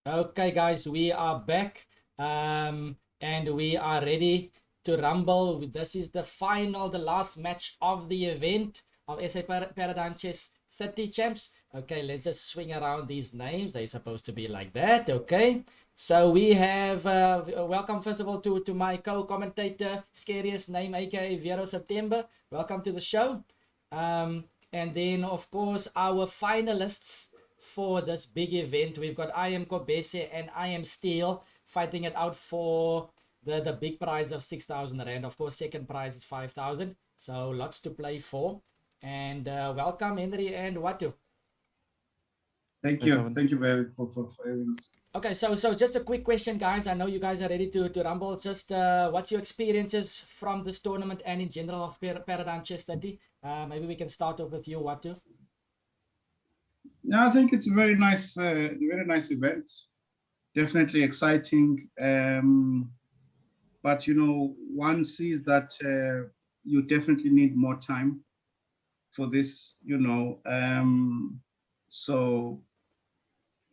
Okay, guys, we are back, and we are ready to rumble. This is the final, the last match of the event of SA Paradigm Chess 30 Champs. Okay, let's just swing around these names. They're supposed to be like that. Okay, so we have welcome first of all to my co-commentator, scariest name, aka Vero September. Welcome to the show. And then of course our finalists for this big event. We've got IM Kobese and IM Steel fighting it out for the big prize of 6,000 Rand. Of course, second prize is 5,000. So lots to play for. And welcome, Henry and Watu. Thank Hey, you. Calvin. Thank you very for having us. Okay, so just a quick question, guys. I know you guys are ready to rumble. Just what's your experiences from this tournament and in general of Paradigm Chess30? Maybe we can start off with you, Watu. Yeah, I think it's a very nice event. Definitely exciting. But one sees that you definitely need more time for this. So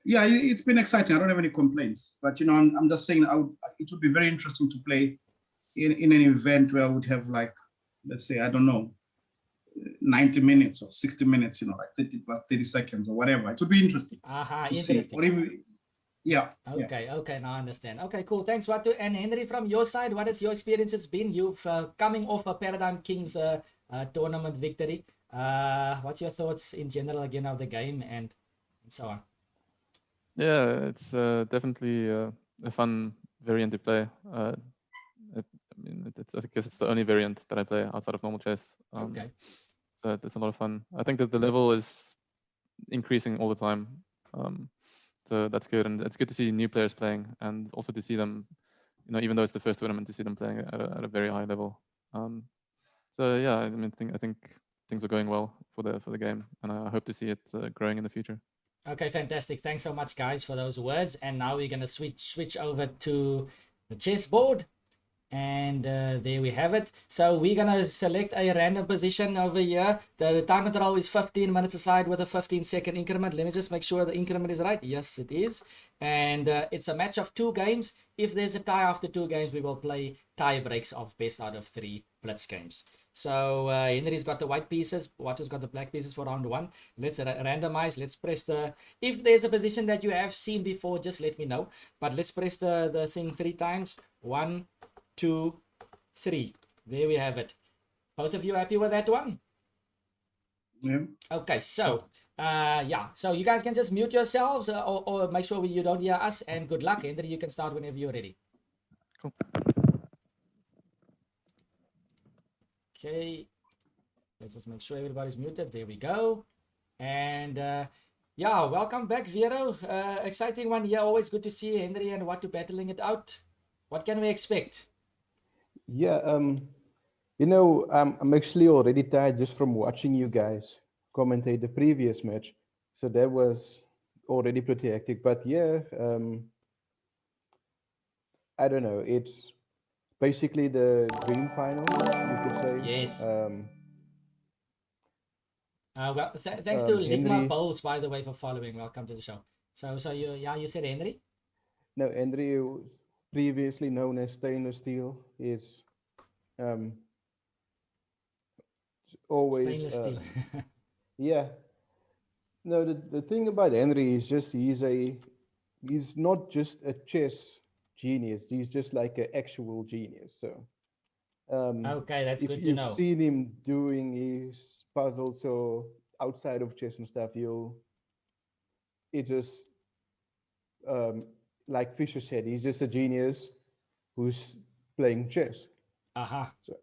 yeah, it's been exciting. I don't have any complaints. But I'm just saying, it would be very interesting to play in an event where I would have, like, let's say, I don't know, 90 minutes or 60 minutes, like 30 plus 30 seconds or whatever. It would be interesting to interesting. see. Or even, yeah. Okay, now I understand. Okay, cool. Thanks, Watu. And Henry, from your side, what has your experiences been? You've coming off a Paradigm Kings tournament victory. What's your thoughts in general again of the game and so on? Yeah, it's definitely a fun variant to play. I guess it's the only variant that I play outside of normal chess. Okay. So it's a lot of fun. I think that the level is increasing all the time. So that's good, and it's good to see new players playing, and also to see them, even though it's the first tournament, to see them playing at a very high level. So yeah, I think things are going well for the game, and I hope to see it growing in the future. Okay, fantastic. Thanks so much, guys, for those words. And now we're gonna switch over to the chessboard. And there we have it. So we're gonna select a random position over here. The time control is 15 minutes aside with a 15-second increment. Let me just make sure the increment is right. Yes, it is. And it's a match of 2 games. If there's a tie after 2 games, we will play tie breaks of best out of 3 blitz games. So Henry's got the white pieces, Watu's got the black pieces for round 1. Let's randomize. Let's press the, if there's a position that you have seen before, just let me know. But let's press the thing 3 times. 1, 2, 3. There we have it. Both of you happy with that one? Yeah. Okay, so yeah, so you guys can just mute yourselves or make sure you don't hear us, and good luck. Henry, you can start whenever you're ready. Cool. Okay, let's just make sure everybody's muted. There we go. And yeah, welcome back, Vero. Exciting one here. Always good to see Henry and Watu battling it out. What can we expect? Yeah, I'm actually already tired just from watching you guys commentate the previous match. So that was already pretty hectic. But yeah, I don't know. It's basically the dream final, you could say. Yes. Well, thanks to Ligma Bowles, by the way, for following. Welcome to the show. So you said Henry? No, Henry, previously known as Stainless Steel, is always Stainless steel. Yeah. No, the thing about Henry is just he's not just a chess genius. He's just like an actual genius. So okay, that's good to know. If you've seen him doing his puzzles or outside of chess and stuff, it just like Fisher said, he's just a genius who's playing chess. So,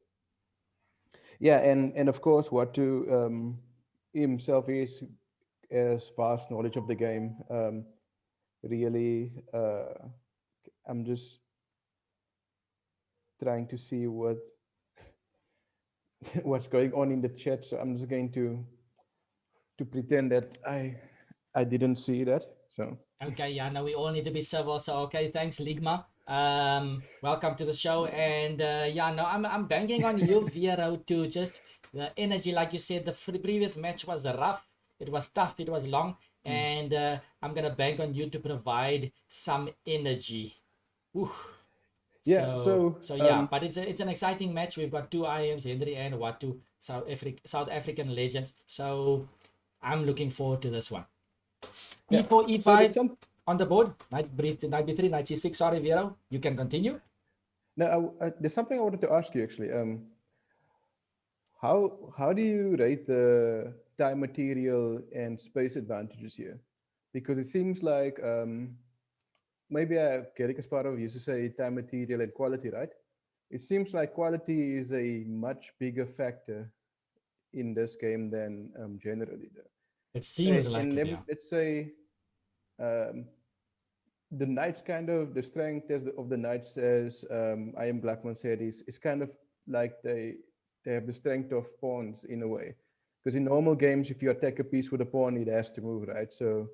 yeah, and of course, Watu himself has vast knowledge of the game. Really, I'm just trying to see what's going on in the chat. So I'm just going to pretend that I didn't see that. So okay, yeah, no, we all need to be civil. So okay, thanks, Ligma. Welcome to the show. And yeah, no, I'm banging on you, Vero, to just the energy. Like you said, the previous match was rough. It was tough. It was long. and I'm gonna bank on you to provide some energy. Whew. Yeah. So yeah, but it's an exciting match. We've got two IMs, Henry and Watu, South African legends. So I'm looking forward to this one. Yeah. E4, So there's E5 on the board. Knight B3, Knight C6. Sorry, Vero, you can continue. Now, there's something I wanted to ask you actually. How do you rate the time, material, and space advantages here? Because it seems like maybe Gary Kasparov used to say time, material, and quality, right? It seems like quality is a much bigger factor in this game than generally. It seems like and it, yeah. let's say um, the knights kind of the strength of the knights, as IM Blackman said, is kind of like they have the strength of pawns in a way. Because in normal games, if you attack a piece with a pawn, it has to move, right? So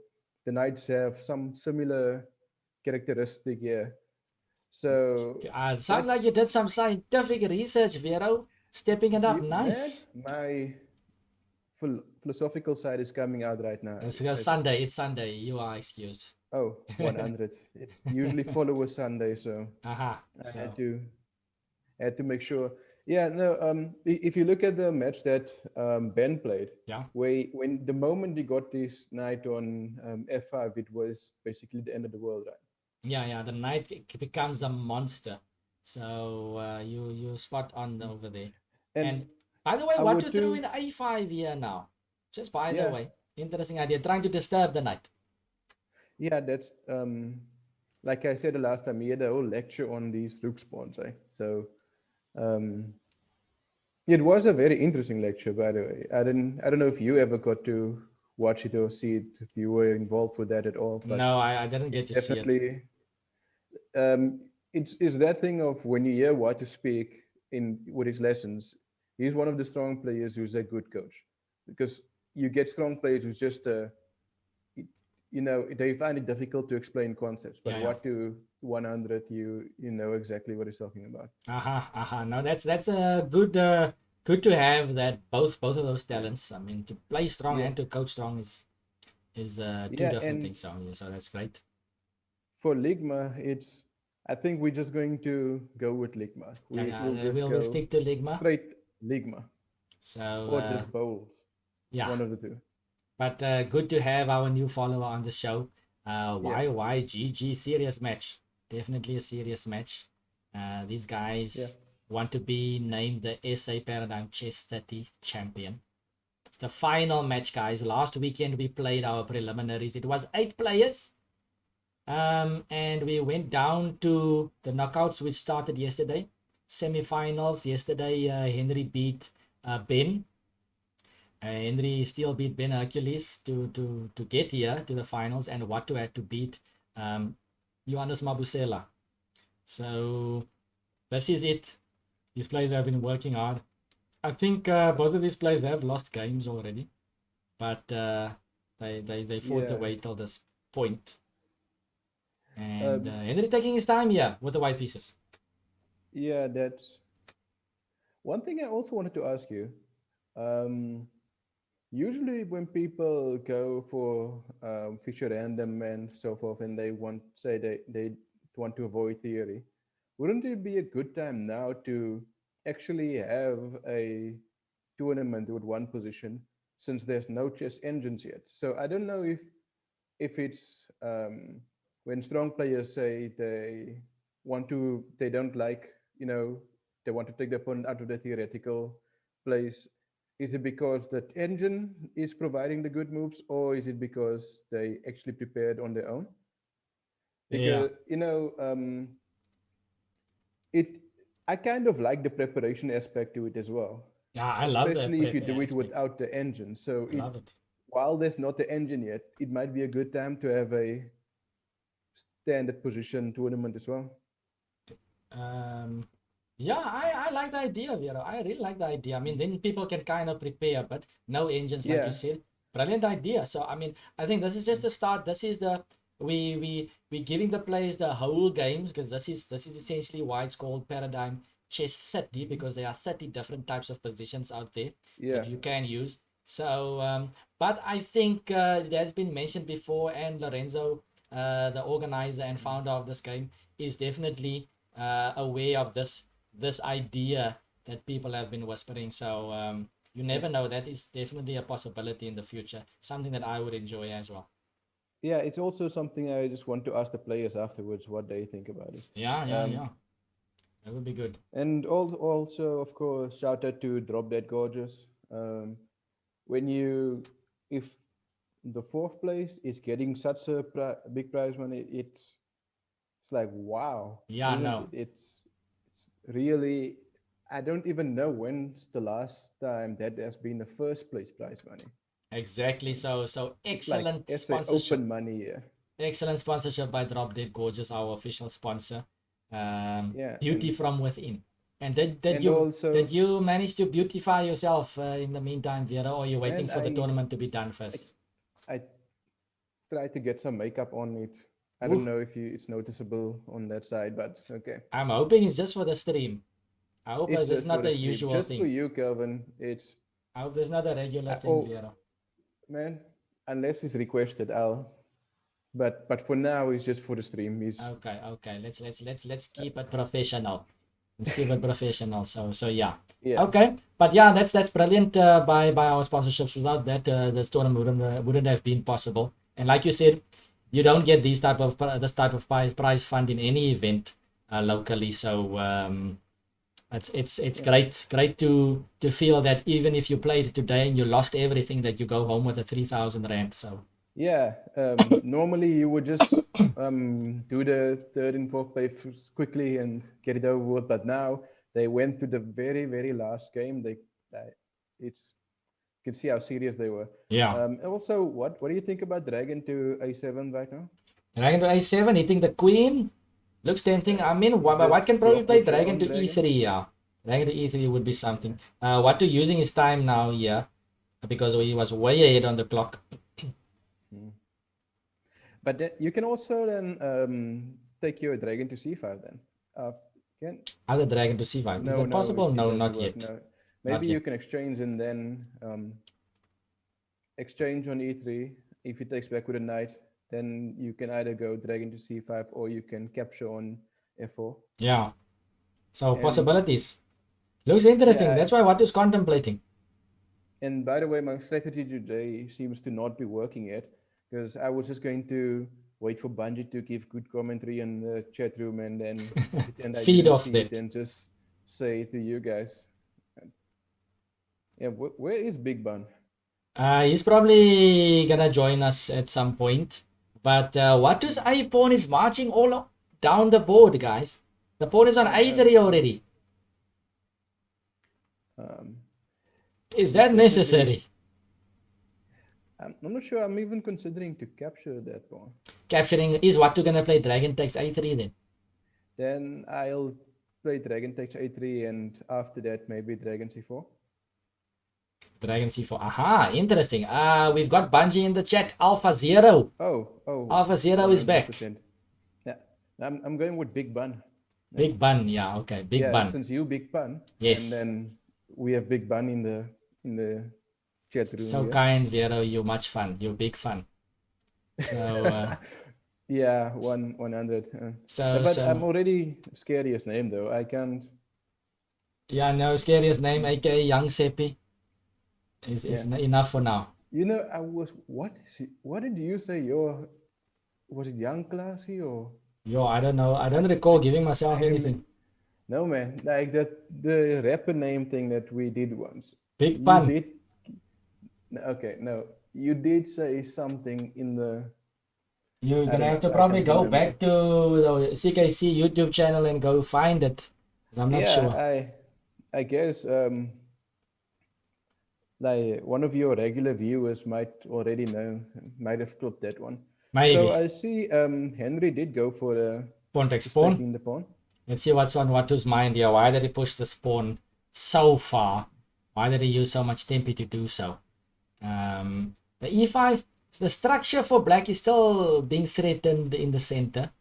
the knights have some similar characteristic here. So sounds like you did some scientific research, Vero. Stepping it up, nice. Man, my philosophical side is coming out right now. It's Sunday. It's Sunday. You are excused. Oh, 100. It's usually follower Sunday, so I had to make sure. Yeah, no. If you look at the match that Ben played, when the moment he got this knight on F5, it was basically the end of the world, right? Yeah. The knight becomes a monster. So you spot on over there. And by the way, what you threw in A5 here now? Just by the way, interesting idea. Trying to disturb the knight. Yeah, that's like I said the last time, he had a whole lecture on these rook spawns, right? So it was a very interesting lecture, by the way. I don't know if you ever got to watch it or see it, if you were involved with that at all. But no, I didn't get to see it. It's that thing of when you hear what to speak with his lessons, he's one of the strong players who's a good coach, because you get strong players who's just they find it difficult to explain concepts, but what to 100, you know exactly what he's talking about. No, that's a good to have that both of those talents. I mean, to play strong and to coach strong is two different things. So that's great. For Ligma, I think we're just going to go with Ligma. We'll stick to Ligma. Straight Ligma. So or just bowls. Yeah. One of the two. But good to have our new follower on the show. YYGG, serious match. Definitely a serious match. These guys want to be named the SA ParadigmChess30 Champion. It's the final match, guys. Last weekend we played our preliminaries. It was 8 players. And we went down to the knockouts, which started yesterday. Semi-finals. Yesterday, Henry beat Ben. Henry still beat Ben Hercules to get here to the finals, and Watu had to beat Johannes Mabusela. So this is it. These players have been working hard. I think both of these players have lost games already, but they fought the way till this point. And Henry taking his time here with the white pieces. Yeah, that's one thing I also wanted to ask you. Usually when people go for feature random and so forth, and they want to avoid theory, wouldn't it be a good time now to actually have a tournament with one position, since there's no chess engines yet? So I don't know if it's when strong players say they don't like, they want to take the opponent out of the theoretical place. Is it because that engine is providing the good moves, or is it because they actually prepared on their own? Because I kind of like the preparation aspect to it as well. Yeah, I love that. Especially if you do it without the engine. So while there's not the engine yet, it might be a good time to have a standard position tournament as well. Yeah, I like the idea, Vero. I really like the idea. I mean, then people can kind of prepare, but no engines, like you said. Brilliant idea. So, I mean, I think this is just a start. This is we giving the players the whole games, because this is essentially why it's called Paradigm Chess 30, because there are 30 different types of positions out there that you can use. So, but I think it has been mentioned before, and Lorenzo, the organizer and founder of this game, is definitely aware of this idea that people have been whispering. So you never know. That is definitely a possibility in the future. Something that I would enjoy as well. Yeah, it's also something I just want to ask the players afterwards what they think about it. Yeah. That would be good. And also, of course, shout out to Drop Dead Gorgeous. If the fourth place is getting such a big prize money, it's like, wow. Yeah, no. It's really, I don't even know when's the last time that has been the first place prize money. Exactly. So excellent like sponsorship. Open money, yeah. Excellent sponsorship by Drop Dead Gorgeous, our official sponsor. Beauty from within. And did you manage to beautify yourself in the meantime, Vera, or are you waiting for the tournament to be done first? I tried to get some makeup on it. I don't know if it's noticeable on that side, but okay. I'm hoping it's just for the stream. I hope it's not the usual just thing. Just for you, Kelvin. I hope there's not a regular thing, Vera. Man, unless it's requested, but for now it's just for the stream. Okay. Let's keep it professional. Let's keep it professional. So yeah. Okay, but yeah, that's brilliant by our sponsorships. Without that, this tournament wouldn't have been possible. And like you said, you don't get this type of prize fund in any event locally. So it's great to feel that even if you played today and you lost everything, that you go home with a 3,000 rand. So yeah, normally you would just do the third and fourth place quickly and get it over with, but now they went to the very, very last game. You can see how serious they were. Yeah. Also, what do you think about Dragon to A7 right now? Dragon to A7, hitting the queen. Looks tempting. I mean, White can probably play Dragon to E3, yeah. Dragon to E3 would be something. What to using his time now, yeah. Because he was way ahead on the clock. But you can also then take your Dragon to C5 then. Other Dragon to C5. Is that possible? No, not yet. No. Maybe you can exchange and then exchange on E3. If he takes back with a knight, then you can either go Dragon to C5 or you can capture on F4. Yeah. So possibilities. Looks interesting. That's why what is contemplating. And by the way, my strategy today seems to not be working yet, because I was just going to wait for Bungie to give good commentary in the chat room and then feed off that and just say to you guys. Yeah, where is Big Bun? He's probably gonna join us at some point. But what is I pawn is marching all down the board, guys. The pawn is on A3 already. Is that necessary? I'm not sure. I'm even considering to capture that pawn. Capturing is what you're gonna play. Dragon takes A3 then. Then I'll play Dragon takes A3, and after that maybe Dragon C4. Dragon C4. Aha, interesting. We've got Bungie in the chat. Alpha Zero. Oh. Alpha Zero 100%. Is back. Yeah, I'm going with Big Bun. Big Bun, yeah, okay, Big Bun. Since you Big Bun. Yes. And then we have Big Bun in the chat room. So kind, Vero. You're much fun. You're big fun. So. Yeah, 100. But I'm already scariest name though. I can't. Yeah, no, scariest name, aka Young Seppi. Is enough for now. You know, what did you say? Was it Young Classy or? I don't know. I don't recall giving myself anything. No, man. Like the rapper name thing that we did once. Big Pun. Okay, no. You did say something in the... You're going to have to probably go back to the CKC YouTube channel and go find it. I'm not sure. I guess... like one of your regular viewers might already know, might have clipped that one. Maybe. So I see Henry did go for the pawn takes pawn. The pawn. Let's see what's on Watu's mind here. Why did he push this pawn so far? Why did he use so much tempo to do so? The e5, the structure for black is still being threatened in the center.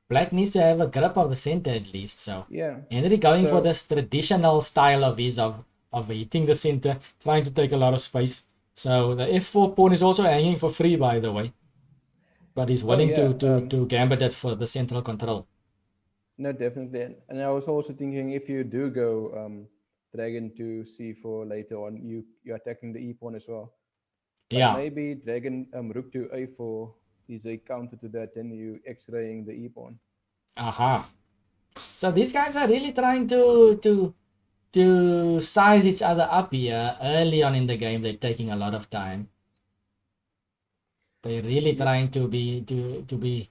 Black needs to have a grip of the center at least. So yeah. Henry going for this traditional style of his of hitting the center, trying to take a lot of space. So the f4 pawn is also hanging for free, by the way. But he's willing to gambit it for the central control. No, definitely. And I was also thinking, if you do go dragon to c4 later on, you're attacking the e pawn as well. But Yeah. maybe dragon rook to a4 is a counter to that, then you x-raying the e pawn. Aha. So these guys are really trying to size each other up here early on in the game. They're taking a lot of time. They're really trying to be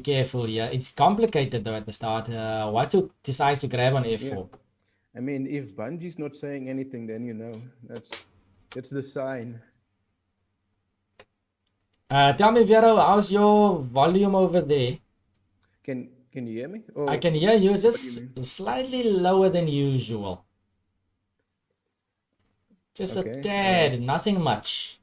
careful here. It's complicated though at the start. What to decide to grab on f4. Yeah. I mean, if Bungie's not saying anything, then you know that's the sign. Tell me, Vero, how's your volume over there? Can you hear me? Or I can hear you, just slightly lower than usual. Just a tad, nothing much.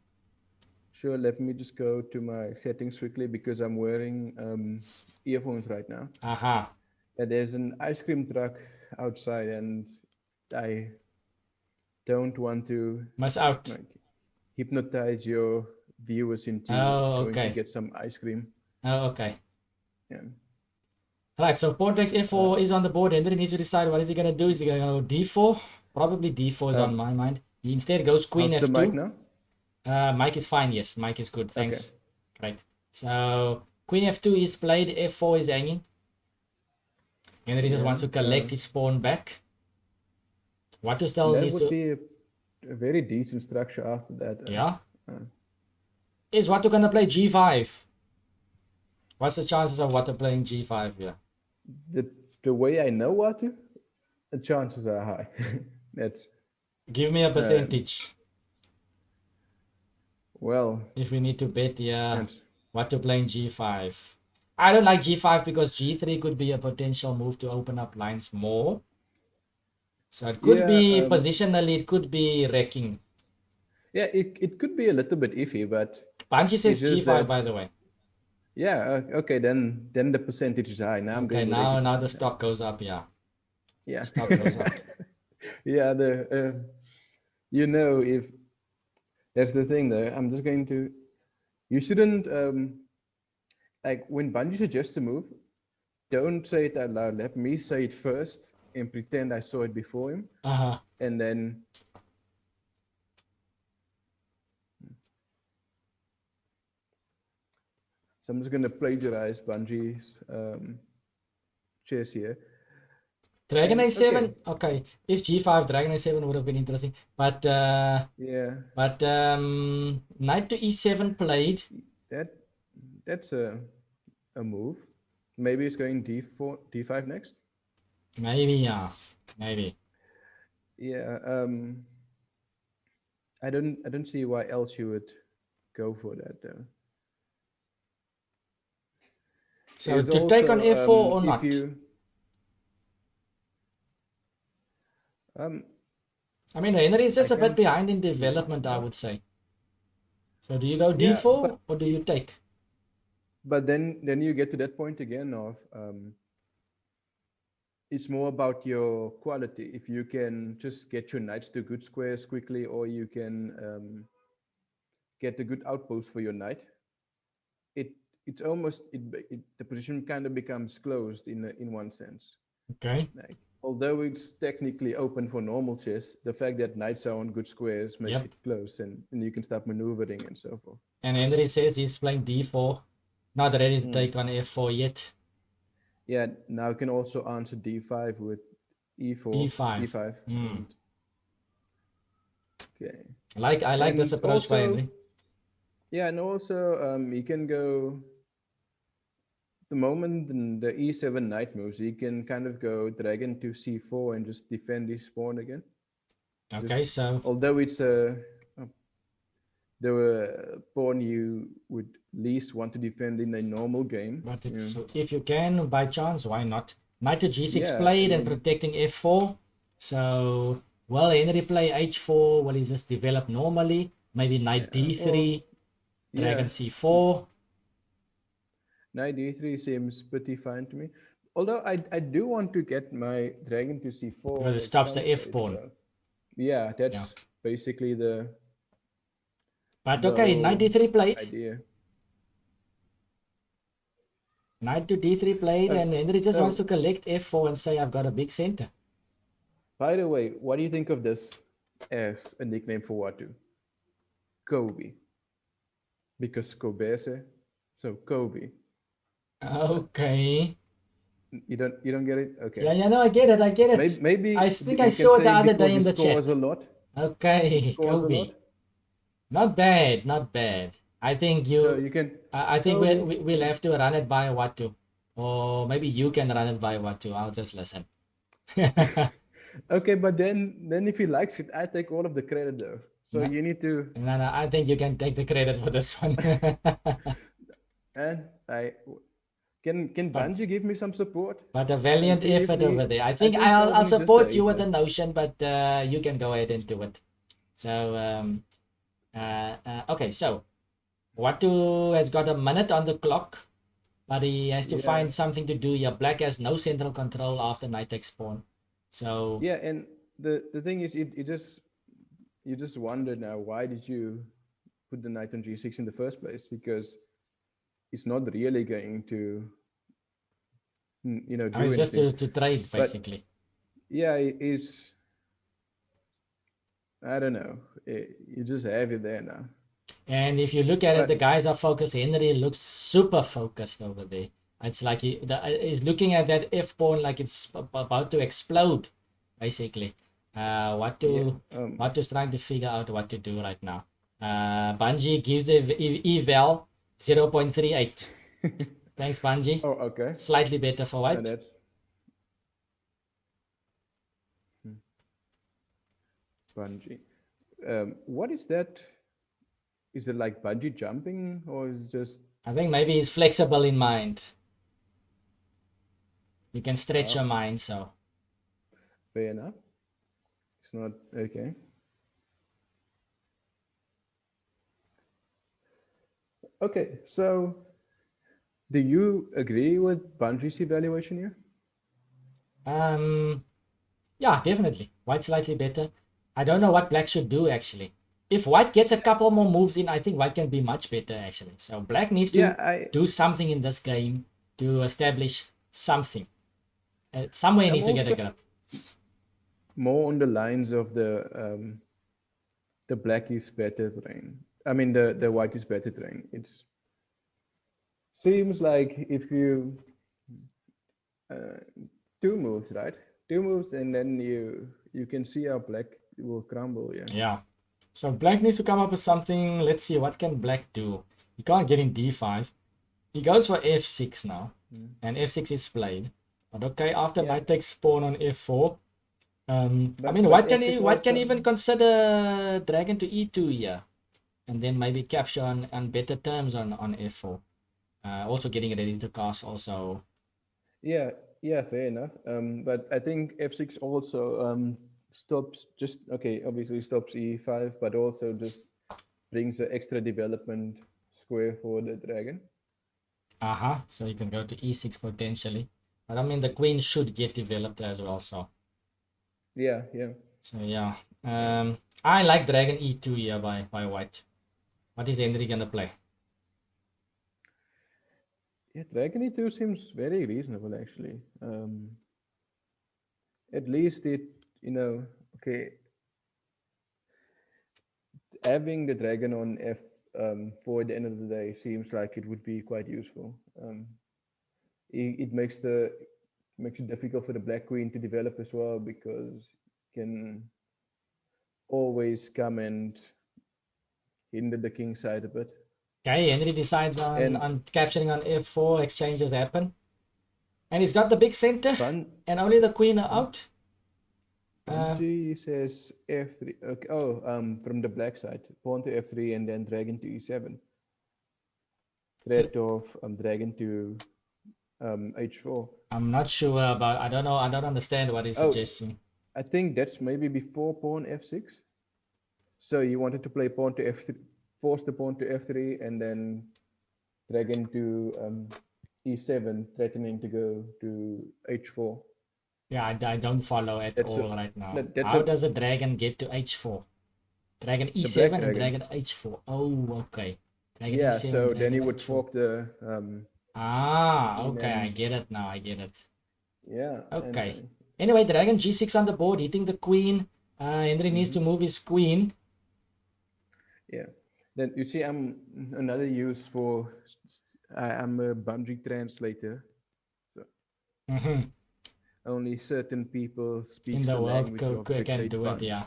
Sure, let me just go to my settings quickly because I'm wearing earphones right now. Aha. Yeah, there's an ice cream truck outside and I don't want to miss out. Like, hypnotize your viewers into going to get some ice cream. Oh, okay. Yeah. Right, so pawn takes f4 is on the board, and then he needs to decide what is he going to do. Is he going to go d4? Probably d4 is on my mind. He instead goes queen f2. The mic now? Mic is fine, yes. Mic is good, thanks. Okay. Great. So queen f2 is played, f4 is hanging. And then he just wants to collect his pawn back. What to still needs to... That would be a very decent structure after that. Yeah? Is Watu going to play g5? What's the chances of Watu playing g5 here? The way I know Watu, the chances are high. That's. Give me a percentage. Well, if we need to bet, Watu playing g5. I don't like g5 because g3 could be a potential move to open up lines more. So it could be positionally, it could be wrecking. Yeah, it could be a little bit iffy, but Banji says g5 by the way. Yeah, okay, then the percentage is high. Now I'm going to now the stock goes up, yeah. Yeah. Stock goes up. Yeah, if that's the thing though, I'm just going to, you shouldn't, like when Bungie suggests a move, don't say it out loud. Let me say it first and pretend I saw it before him. And then so I'm just going to plagiarize Bungie's chess here. Dragon A7, okay. If G5, Dragon A7 would have been interesting. But But knight to E7 played. That's a move. Maybe it's going D4, D5 next. Maybe, yeah. Maybe. Yeah. I don't see why else you would go for that though. So to also, take on F4 or not? I mean, Henry is just a bit behind in development, I would say. So do you go D4 or do you take? But then you get to that point again of it's more about your quality. If you can just get your knights to good squares quickly, or you can get a good outpost for your knight, it's almost the position kind of becomes closed in one sense. Okay. Like, although it's technically open for normal chess, the fact that knights are on good squares makes it close, and you can start maneuvering and so forth. And Henry says he's playing D4, not ready to take on F4 yet. Yeah, now you can also answer D5 with E4. E5. Okay. I like this approach by Henry. Yeah, and also you can go. The moment the E7 knight moves, you can kind of go dragon to C4 and just defend his pawn again. Okay, so although it's the pawn you would least want to defend in a normal game. But it's, if you can, by chance, why not? Knight to G6 played and protecting F4. So, will Henry play H4? Will he just develop normally? Maybe knight D3, dragon C4. Knight D3 seems pretty fine to me. Although I do want to get my dragon to C4. Because it stops the F pawn. So. Yeah, that's basically the But okay, knight d3 played. idea. Knight to d3 played, and Henry just so- wants to collect f4 and say, I've got a big center. By the way, what do you think of this as a nickname for Watu? Kobe. Because Kobese, so Kobe. Okay. You don't get it? Okay. Yeah, no, I get it. Maybe I think you I can saw it say the other because day he in the scores chat. a lot. Okay, Scores a Kobe. lot. Not bad, not bad. I think So you can. I think Kobe. we'll have to run it by Watu. Or maybe you can run it by Watu. I'll just listen. Okay, but then if he likes it, I take all of the credit though. So No. you need to. No, I think you can take the credit for this one. And can Bungie give me some support? But a valiant effort seriously, over there. I think think I'll Kobe's just support a you with the hater. notion, but you can go ahead and do it. So okay, so Watu has got a minute on the clock, but he has to Yeah. find something to do here. Black has no central control after knight takes pawn. So Yeah, and the thing is, you just wonder now, why did you put the knight on g6 in the first place? Because it's not really going to, do it's just anything. to trade basically. Yeah, it's. I don't know. You just have it there now. And if you look at it, But- the guys are focused. Henry looks super focused over there. It's like he's looking at that f pawn like it's about to explode, basically. Watu's trying to figure out what to do right now. Bungie gives the eval 0.38. Thanks, Bungie. Oh, okay. Slightly better for white. And that's. Bungee. What is that? Is it like bungee jumping, or is it just? I think maybe he's flexible in mind. You can stretch your mind, so. Fair enough. It's not okay. Okay, so do you agree with Bungie's evaluation here? Yeah, definitely. White slightly better. I don't know what black should do actually. If white gets a couple more moves in, I think white can be much better actually. So black needs to do something in this game to establish something. Somewhere he needs to get a grip. More on the lines of the black is better train. I mean the white is better train. It seems like if you two moves, right? Two moves, and then you can see how black will crumble. Yeah. So black needs to come up with something. Let's see, what can black do? He can't get in d5. He goes for f6 now, and f6 is played. But okay, after knight takes pawn on f4. I mean, white can even consider dragon to e2 here, and then maybe capture on better terms on f4. Also getting ready to cast also. Yeah, fair enough. But I think f6 also stops obviously stops e5, but also just brings an extra development square for the dragon. So you can go to e6 potentially. But I mean, the queen should get developed as well, so. Yeah. So yeah. I like dragon e2 here by white. What is Henry gonna play? Yeah, dragon e2 seems very reasonable actually. At least it, having the dragon on f4 at the end of the day seems like it would be quite useful. It makes it difficult for the black queen to develop as well, because it can always come and hinder the king side a bit. Okay, Henry decides on capturing on f4, exchanges happen. And he's got the big center, and only the queen are out. Bungie says f3. Okay. Oh, from the black side, pawn to f3 and then dragon to e7. Threat of dragon to h4. I'm not sure about. I don't know. I don't understand what he's suggesting. I think that's maybe before pawn f6. So you wanted to play pawn to f3, force the pawn to f3, and then dragon to e7, threatening to go to h4. Yeah, I don't follow at all right now. How does a dragon get to h4? Dragon E7 and dragon H4. Oh, okay. Dragon yeah, E7, so dragon then he would H4. fork the Okay, I get it now. I get it. yeah. Okay. And, Anyway, dragon G6 on the board, hitting the queen. Henry needs to move his queen. yeah. Then you see, I'm another use for. I'm a Bungie translator, so only certain people speak In the the world language of the can great do it, Bungie. yeah.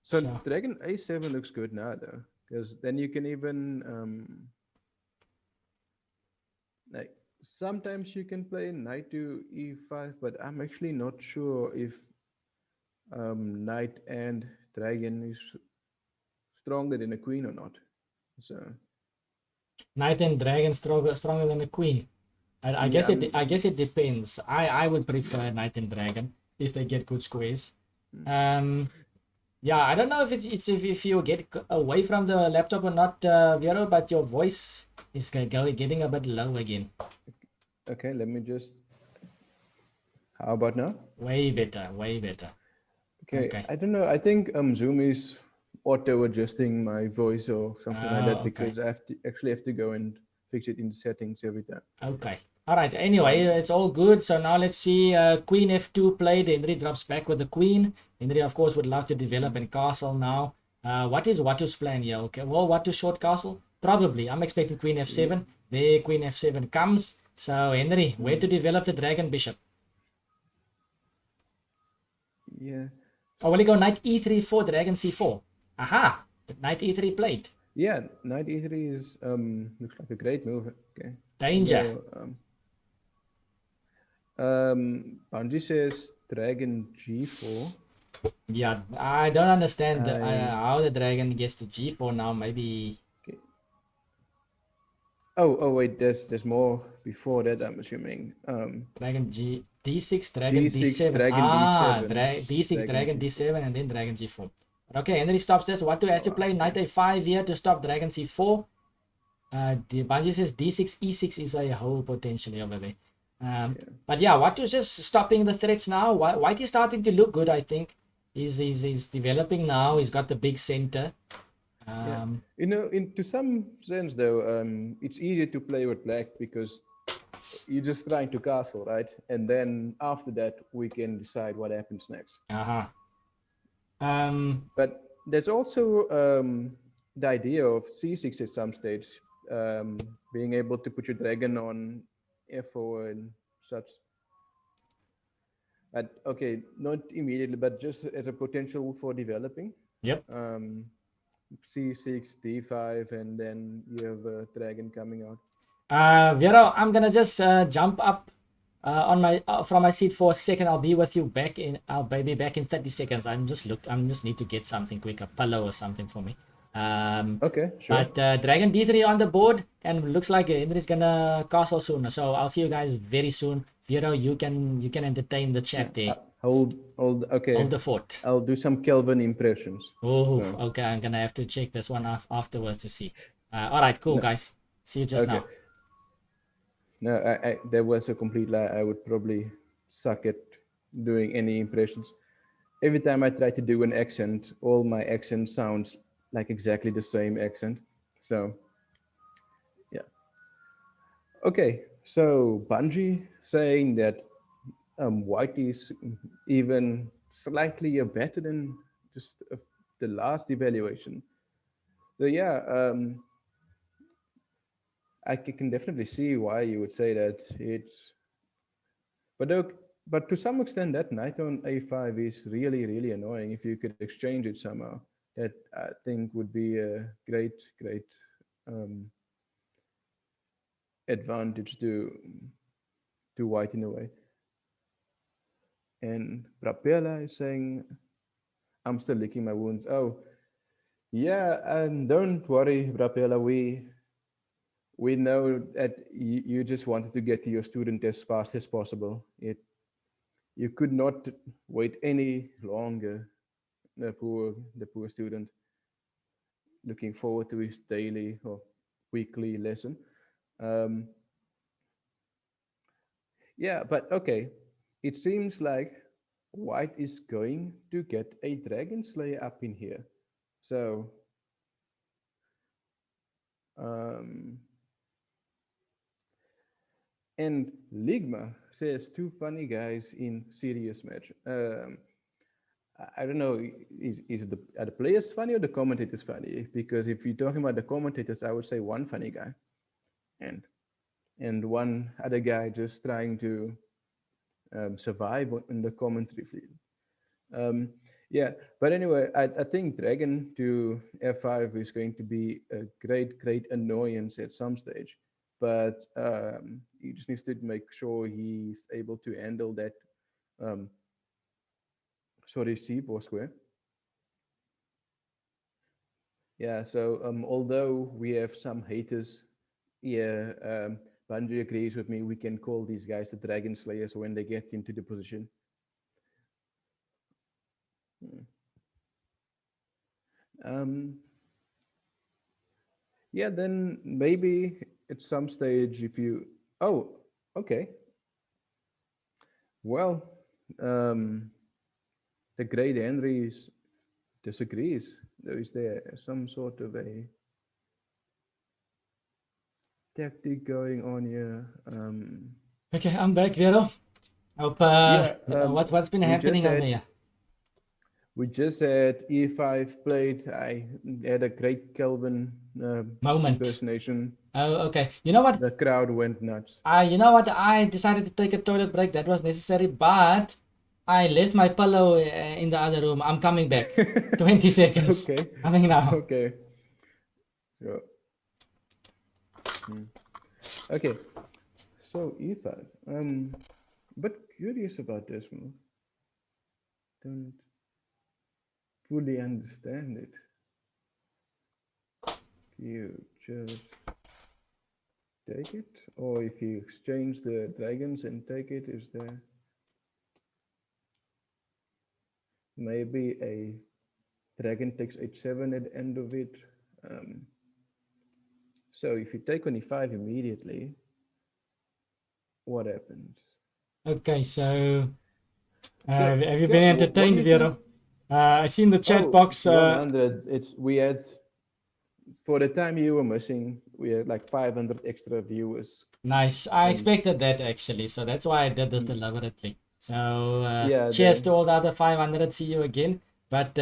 So dragon A7 looks good now, though, because then you can even like sometimes you can play knight to E5, but I'm actually not sure if knight and dragon is stronger than a queen or not. So Knight and dragon stronger than a queen. I guess it depends. I would prefer knight and dragon if they get good squares. Yeah, I don't know if it's if you get away from the laptop or not, Vero, but your voice is getting a bit low again. Okay, let me just. How about now? Way better, way better. Okay, I don't know. I think Zoom is auto adjusting my voice or something like that because I actually have to go and fix it in the settings every time. Okay. All right. Anyway, it's all good. So now let's see. Queen F2 played. Henry drops back with the queen. Henry, of course, would love to develop in castle now. What is Watu's plan here? Okay. Well, Watu short castle? Probably. I'm expecting Queen F7. There, Queen F7 comes. So, Henry, where to develop the dragon bishop? Yeah. Oh, will he go knight E3 for dragon C4? Aha! Knight E3 played. Yeah, knight E3 is looks like a great move. Okay. Danger. Bungie says dragon G4. Yeah, I don't understand how the dragon gets to G4 now. Maybe. Okay. Oh wait, there's more before that. I'm assuming. Dragon D6, dragon D7. Dragon D7. D6, dragon D7, and then dragon G4. Okay, Henry stops this. Watu has to play knight A5 here to stop dragon C4. The Bungie says D6, E6 is a whole potentially over there. But yeah, Watu's just stopping the threats now. White is starting to look good, I think. He's developing now. He's got the big center. You know, to some sense though, it's easier to play with black because you're just trying to castle, right? And then after that, we can decide what happens next. But there's also the idea of C6 at some stage, being able to put your dragon on F4 and such. But okay, not immediately, but just as a potential for developing. Yep. C6, D5, and then you have a dragon coming out. Vero, I'm gonna just jump up on my from my seat for a second. I'll be with you back in. I'll be back in 30 seconds. I'm just need to get something quick, a pillow or something for me. Okay, sure. But dragon D3 on the board, and looks like Henry's gonna castle soon. So I'll see you guys very soon. Vero, you can entertain the chat there. Hold the fort. I'll do some Kelvin impressions. Okay. I'm gonna have to check this one afterwards to see. All right, cool, guys. See you just now. No, that was a complete lie. I would probably suck at doing any impressions. Every time I try to do an accent, all my accent sounds like exactly the same accent. So, yeah. Okay, so Bungie saying that White is even slightly better than just the last evaluation. So yeah, I can definitely see why you would say that it's, but to some extent that knight on A5 is really, really annoying. If you could exchange it somehow, that I think would be a great advantage to White in a way. And Brapela is saying, I'm still licking my wounds. Oh, yeah, and don't worry, Brapela, we know that you just wanted to get to your student as fast as possible. You could not wait any longer. The poor student, looking forward to his daily or weekly lesson. Yeah, but okay. It seems like White is going to get a Dragon Slayer up in here. So and Ligma says two funny guys in serious match. I don't know, are the players funny or the commentators funny? Because if you're talking about the commentators, I would say one funny guy and one other guy just trying to survive in the commentary field. Yeah, but anyway, I think Dragon to F5 is going to be a great annoyance at some stage. But he just needs to make sure he's able to handle that C4 square. Yeah, so although we have some haters, yeah, Banji agrees with me, we can call these guys the Dragon Slayers when they get into the position. Yeah, then maybe at some stage if you, oh, okay. Well, the great Henry disagrees. Is there some sort of a tactic going on here? Okay, I'm back, Vero. Hope, what's been happening over here? We just had E5 played. I had a great Kelvin moment impersonation. Oh, okay. You know what? The crowd went nuts. You know what? I decided to take a toilet break. That was necessary, but I left my pillow in the other room. I'm coming back. 20 seconds. Okay. Coming now. Okay. Sure. Okay. So E5. But curious about this move. Don't fully understand it. You just take it, or if you exchange the dragons and take it, is there maybe a dragon takes h7 at the end of it? So if you take on e5 immediately, what happens? Okay, so have you been entertained, Vero? I see in the chat box. 100. We had, for the time you were missing, we had like 500 extra viewers. Nice. I expected that actually, so that's why I did this deliberately. So cheers to all the other 500. See you again. But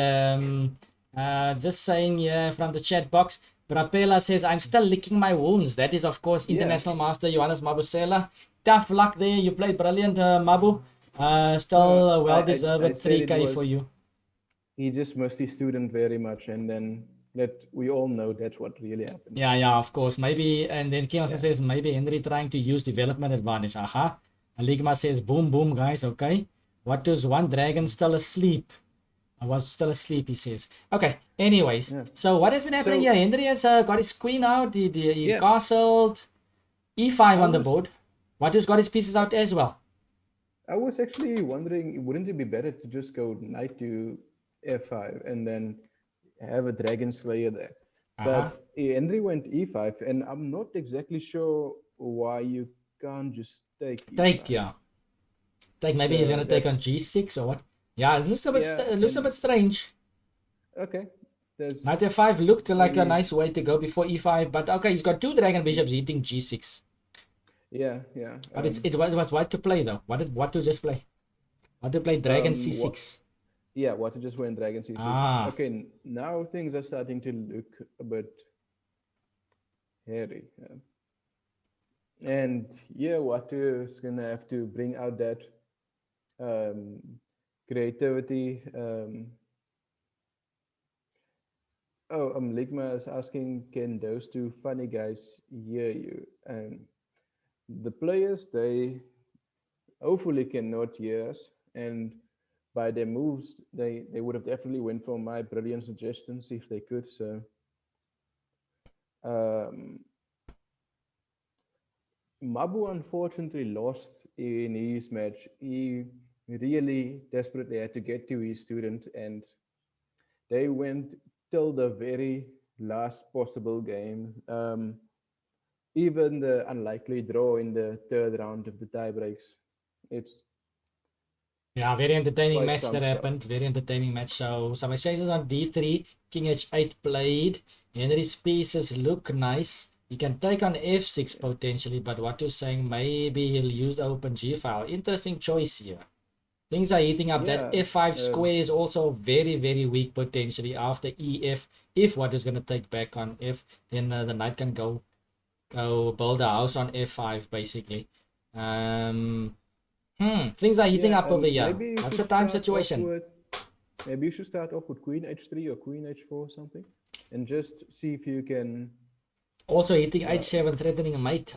just saying here from the chat box, Brapela says, I'm still licking my wounds. That is, of course, International Master Johannes Mabusela. Tough luck there. You played brilliant, Mabu. Still well-deserved 3K for you. He just missed his student very much, and then we all know that's what really happened. Yeah, of course. Maybe, and then King also says, maybe Henry trying to use development advantage. Aha. Aligma says, boom, guys. Okay. What is one dragon still asleep? I was still asleep, he says. Okay, anyways. So what has been happening here? Henry has got his queen out. He castled. E5 on the board. What has got his pieces out as well? I was actually wondering, wouldn't it be better to just go knight to f5 and then have a dragon slayer there? But Henry went e5, and I'm not exactly sure why you can't just take e5. Take, maybe he's going to take on g6 or what? Yeah, it looks a bit strange. Okay. Knight f5 looked like a nice way to go before e5, but okay, he's got two dragon bishops eating g6. Yeah. But it was what to play though. What to just play? What to play? Dragon c6. What to just win dragon c6. Okay, now things are starting to look a bit hairy. And Watu is gonna have to bring out that creativity. Ligma is asking, can those two funny guys hear you? The players, they hopefully cannot hear us, and by their moves, they would have definitely went for my brilliant suggestions if they could. So Mabu unfortunately lost in his match. He really desperately had to get to his student, and they went till the very last possible game. Even the unlikely draw in the third round of the tie breaks. Yeah, very entertaining quite match some that stuff. happened. Very entertaining match. So my chases on d3, king h8 played. Henry's pieces look nice. He can take on f6 potentially, but what you're saying, maybe he'll use the open g file. Interesting choice here. Things are heating up. That Yeah, f5 square is also very, very weak potentially after ef. If what is going to take back on f, then the knight can go build a house on f5 basically. Things are heating yeah, up over and here. maybe you What's should the time start off situation? with maybe you should start off with queen h3 or queen h4 or something, and just see if you can. Also hitting h7, threatening a mate.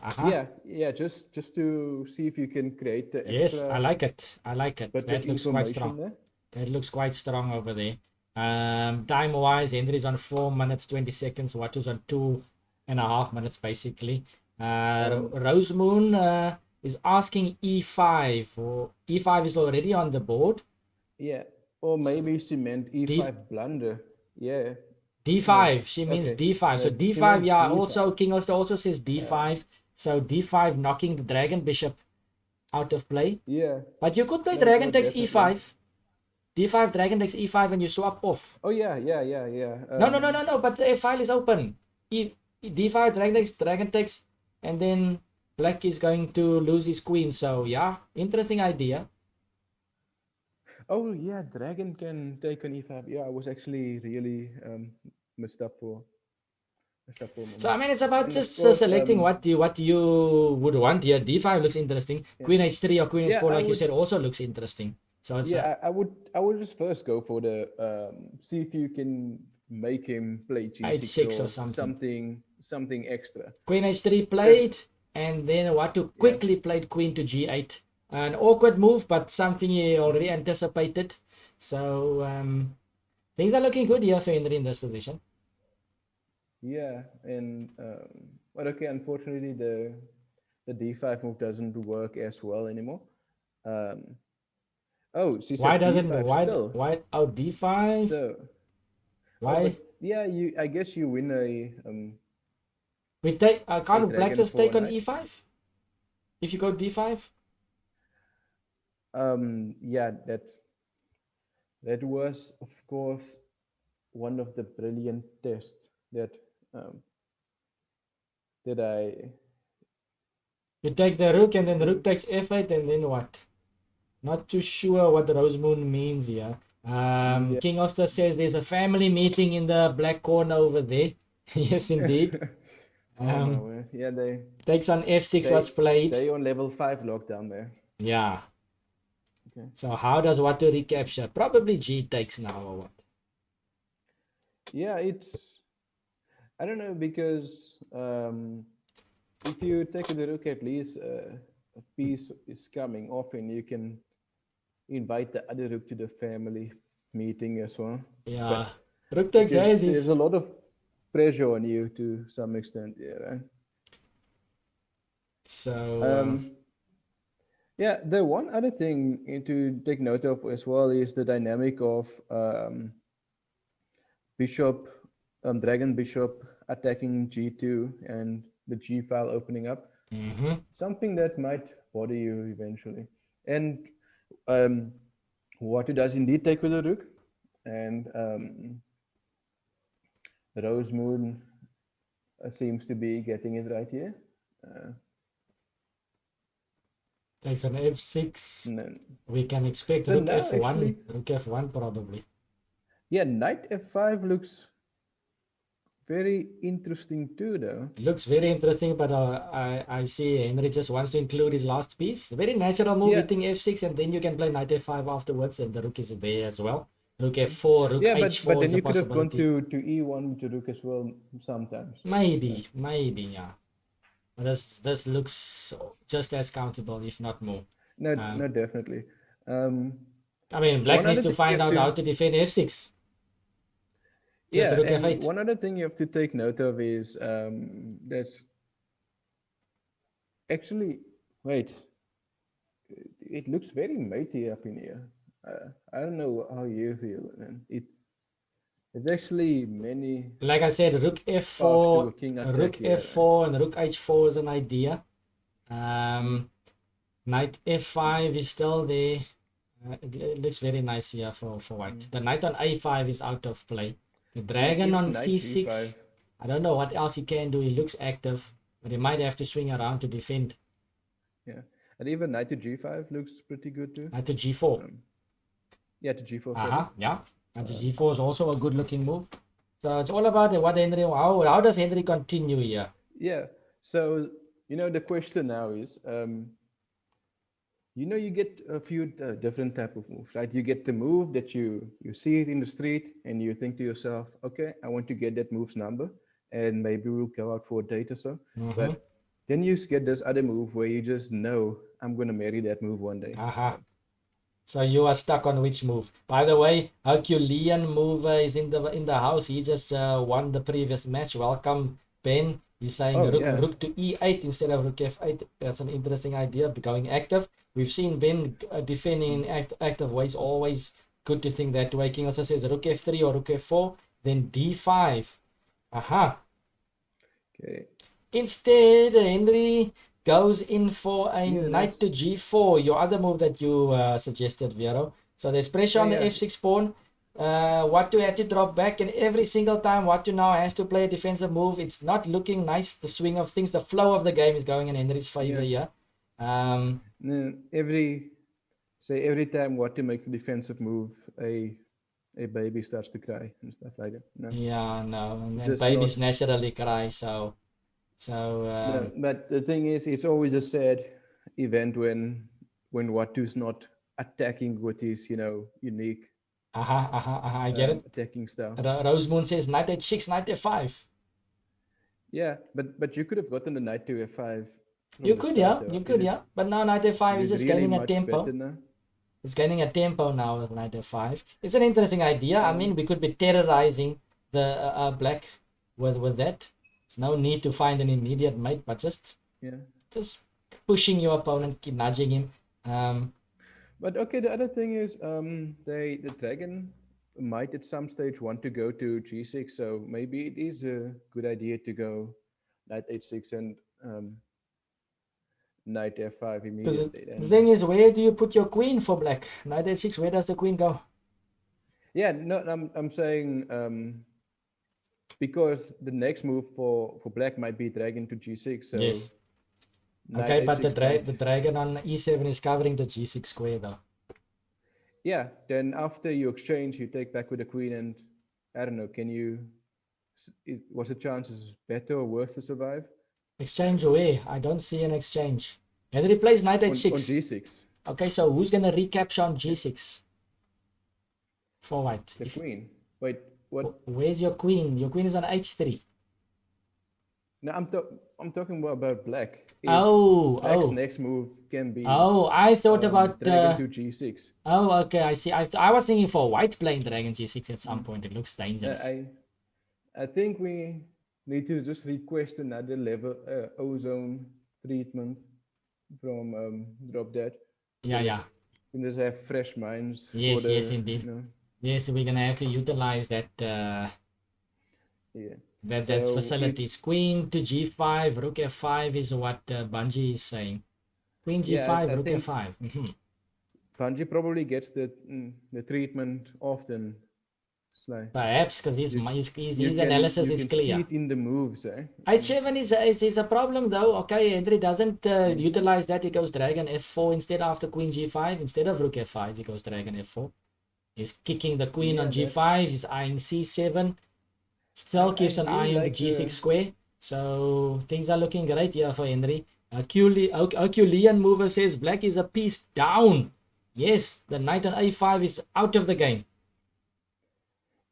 Yeah, just to see if you can create the Yes, extra I like it. I like it. bit That of looks quite information strong. there. That looks quite strong over there. Time-wise, Henry's on 4 minutes, 20 seconds. Watu's on 2.5 minutes, basically. Rosemoon is asking e5. Or e5 is already on the board. Yeah, or maybe she meant e5 blunder. Yeah. D5, she means D5. So She D5, meant yeah, d5. also King also says D5. So D5 knocking the dragon bishop out of play. Yeah. But you could play No, dragon takes definitely. E5. D5, dragon takes E5 and you swap off. Oh, yeah. No, but the F file is open. D5, dragon takes, and then black is going to lose his queen. So, yeah, interesting idea. Oh, yeah, dragon can take an e5. Yeah, I was actually really messed up for So, I mean, it's about and just course, selecting what you would want here. D5 looks interesting. Yeah. Queen H3 or Queen H4, like you would, said, also looks interesting. So it's I would just first go for the see if you can make him play G6 or something. something extra. Queen H3 played, and then Watu quickly played Queen to G8. An awkward move, but something he already anticipated. So things are looking good here for Henry in this position. Yeah, and but okay, unfortunately the D5 move doesn't work as well anymore. Oh, she said Why doesn't D5 still. why D5? So why? I guess you win a we take can't black just take on knight. E5 if you go D5? Yeah, that was of course one of the brilliant tests that you take the rook and then the rook takes F8 and then what? Not too sure what the Rosemoon means here. King Oster says there's a family meeting in the black corner over there. Yes, indeed. They takes on F6 was played. They on level 5 lockdown there. Yeah. Okay. So how does Watu recapture? Probably G takes now or what? Yeah, I don't know, because if you take the rook, at least a piece is coming off and you can invite the other rook to the family meeting as well. Yeah. Rook takes A's. There's a lot of pressure on you to some extent, yeah, right? So yeah, the one other thing to take note of as well is the dynamic of bishop, dragon bishop attacking G2 and the G file opening up. Something that might bother you eventually. And Watu does indeed take with the rook, and Rosemoon seems to be getting it right here. Takes an F6. We can expect rook F1. Actually, rook F1 probably. Yeah, knight F5 looks very interesting too, though. Looks very interesting, but I see Henry just wants to include his last piece. Very natural move, hitting F6, and then you can play knight F5 afterwards, and the rook is there as well. Rook F4, rook H4 but then is a you could have gone to E1 with the rook as well sometimes. Maybe, yeah. But this looks just as countable, if not more. No, definitely. I mean, black needs to find out how to defend F6. Just rook F8. One other thing you have to take note of is that's actually, wait, it looks very matey up in here. I don't know how you feel, man. It's actually many. Like I said, rook F4, rook F4, and rook H4 is an idea. Knight F5 is still there. It looks very nice here for white. The knight on a5 is out of play. The dragon on c6. G5. I don't know what else he can do. He looks active, but he might have to swing around to defend. Yeah, and even knight to g5 looks pretty good too. Knight to g4. Yeah, to g4. Yeah. Knight to g4 is also a good looking move. So it's all about what Henry. How does Henry continue here? Yeah. So the question now is, you get a few different type of moves, right? You get the move that you see it in the street and you think to yourself, okay, I want to get that move's number and maybe we'll go out for a date or so. But then you get this other move where you just know I'm going to marry that move one day. So you are stuck on which move? By the way, Herculean move is in the house. He just won the previous match. Welcome, Ben. He's saying rook to e8 instead of rook f8. That's an interesting idea, going active. We've seen Ben defending in active ways. Always good to think that way. King also says rook f3 or rook f4, then d5. Okay. Instead, Henry goes in for a knight to g4. Your other move that you suggested, Vero. So there's pressure on the f6 pawn. Watu had to drop back, and every single time Watu now has to play a defensive move. It's not looking nice. The swing of things, the flow of the game is going in Henry's favor here. Every time Watu makes a defensive move, a baby starts to cry and stuff like that. No? Yeah, no, and babies naturally cry. So. But the thing is, it's always a sad event when Watu's not attacking with his unique. I get it. Attacking style. Rosemoon says knight h6, knight f5. Yeah, but you could have gotten the knight to f5. You could, yeah. But now knight f5 is just gaining a tempo. It's gaining a tempo now with knight f5. It's an interesting idea. I mean, we could be terrorizing the black with that. There's no need to find an immediate mate, but just pushing your opponent, keep nudging him. But okay, the other thing is, the dragon might at some stage want to go to g6, so maybe it is a good idea to go knight h6 and knight f5 immediately. The thing is, where do you put your queen for black? Knight h6, where does the queen go? Yeah, no, I'm saying because the next move for black might be dragon to g6. So yes. Okay, but the dragon on e7 is covering the g6 square though. Yeah, then after you exchange, you take back with the queen, and I don't know, was the chances better or worse to survive? Exchange away. I don't see an exchange. Henry plays knight h6. On g6. Okay, so who's going to recapture on g6? For white. The queen. Wait, what? Where's your queen? Your queen is on h3. No, I'm talking about black. Black's next move can be. I thought about dragon to g6. Okay, I see. I was thinking for white playing dragon g6 at some point. It looks dangerous. I think we need to just request another level ozone treatment from Drop Dead. Yeah. We just have fresh minds. Yes, indeed. Yes, we're gonna have to utilize that. That facilities. Queen to g5, rook f5 is what Bungie is saying. Queen g5, rook f5. Bungie probably gets the treatment often. Perhaps because his analysis is clear. See it in the moves. h7 is a problem though. Okay, Henry doesn't utilize that. He goes dragon f4 instead after queen g5. Instead of rook f5, he goes dragon f4. He's kicking the queen on g5. He's eyeing c7. Still keeps an eye on the g6 square. So things are looking great here for Henry. Herculean mover says black is a piece down. Yes, the knight on a5 is out of the game.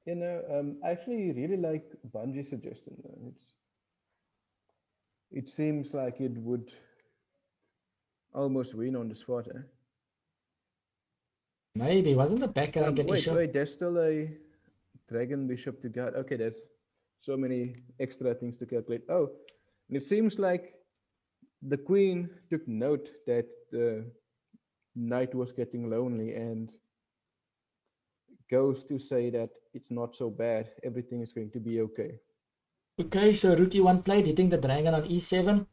I actually really like Bungie's suggestion. It seems like it would almost win on the spot. Maybe. Wasn't the back rank an issue? Wait, there's still a dragon bishop to guard. Okay, there's so many extra things to calculate. Oh, and it seems like the queen took note that the knight was getting lonely and goes to say that it's not so bad. Everything is going to be okay. Okay, so rook e1 played. You think the dragon on e7?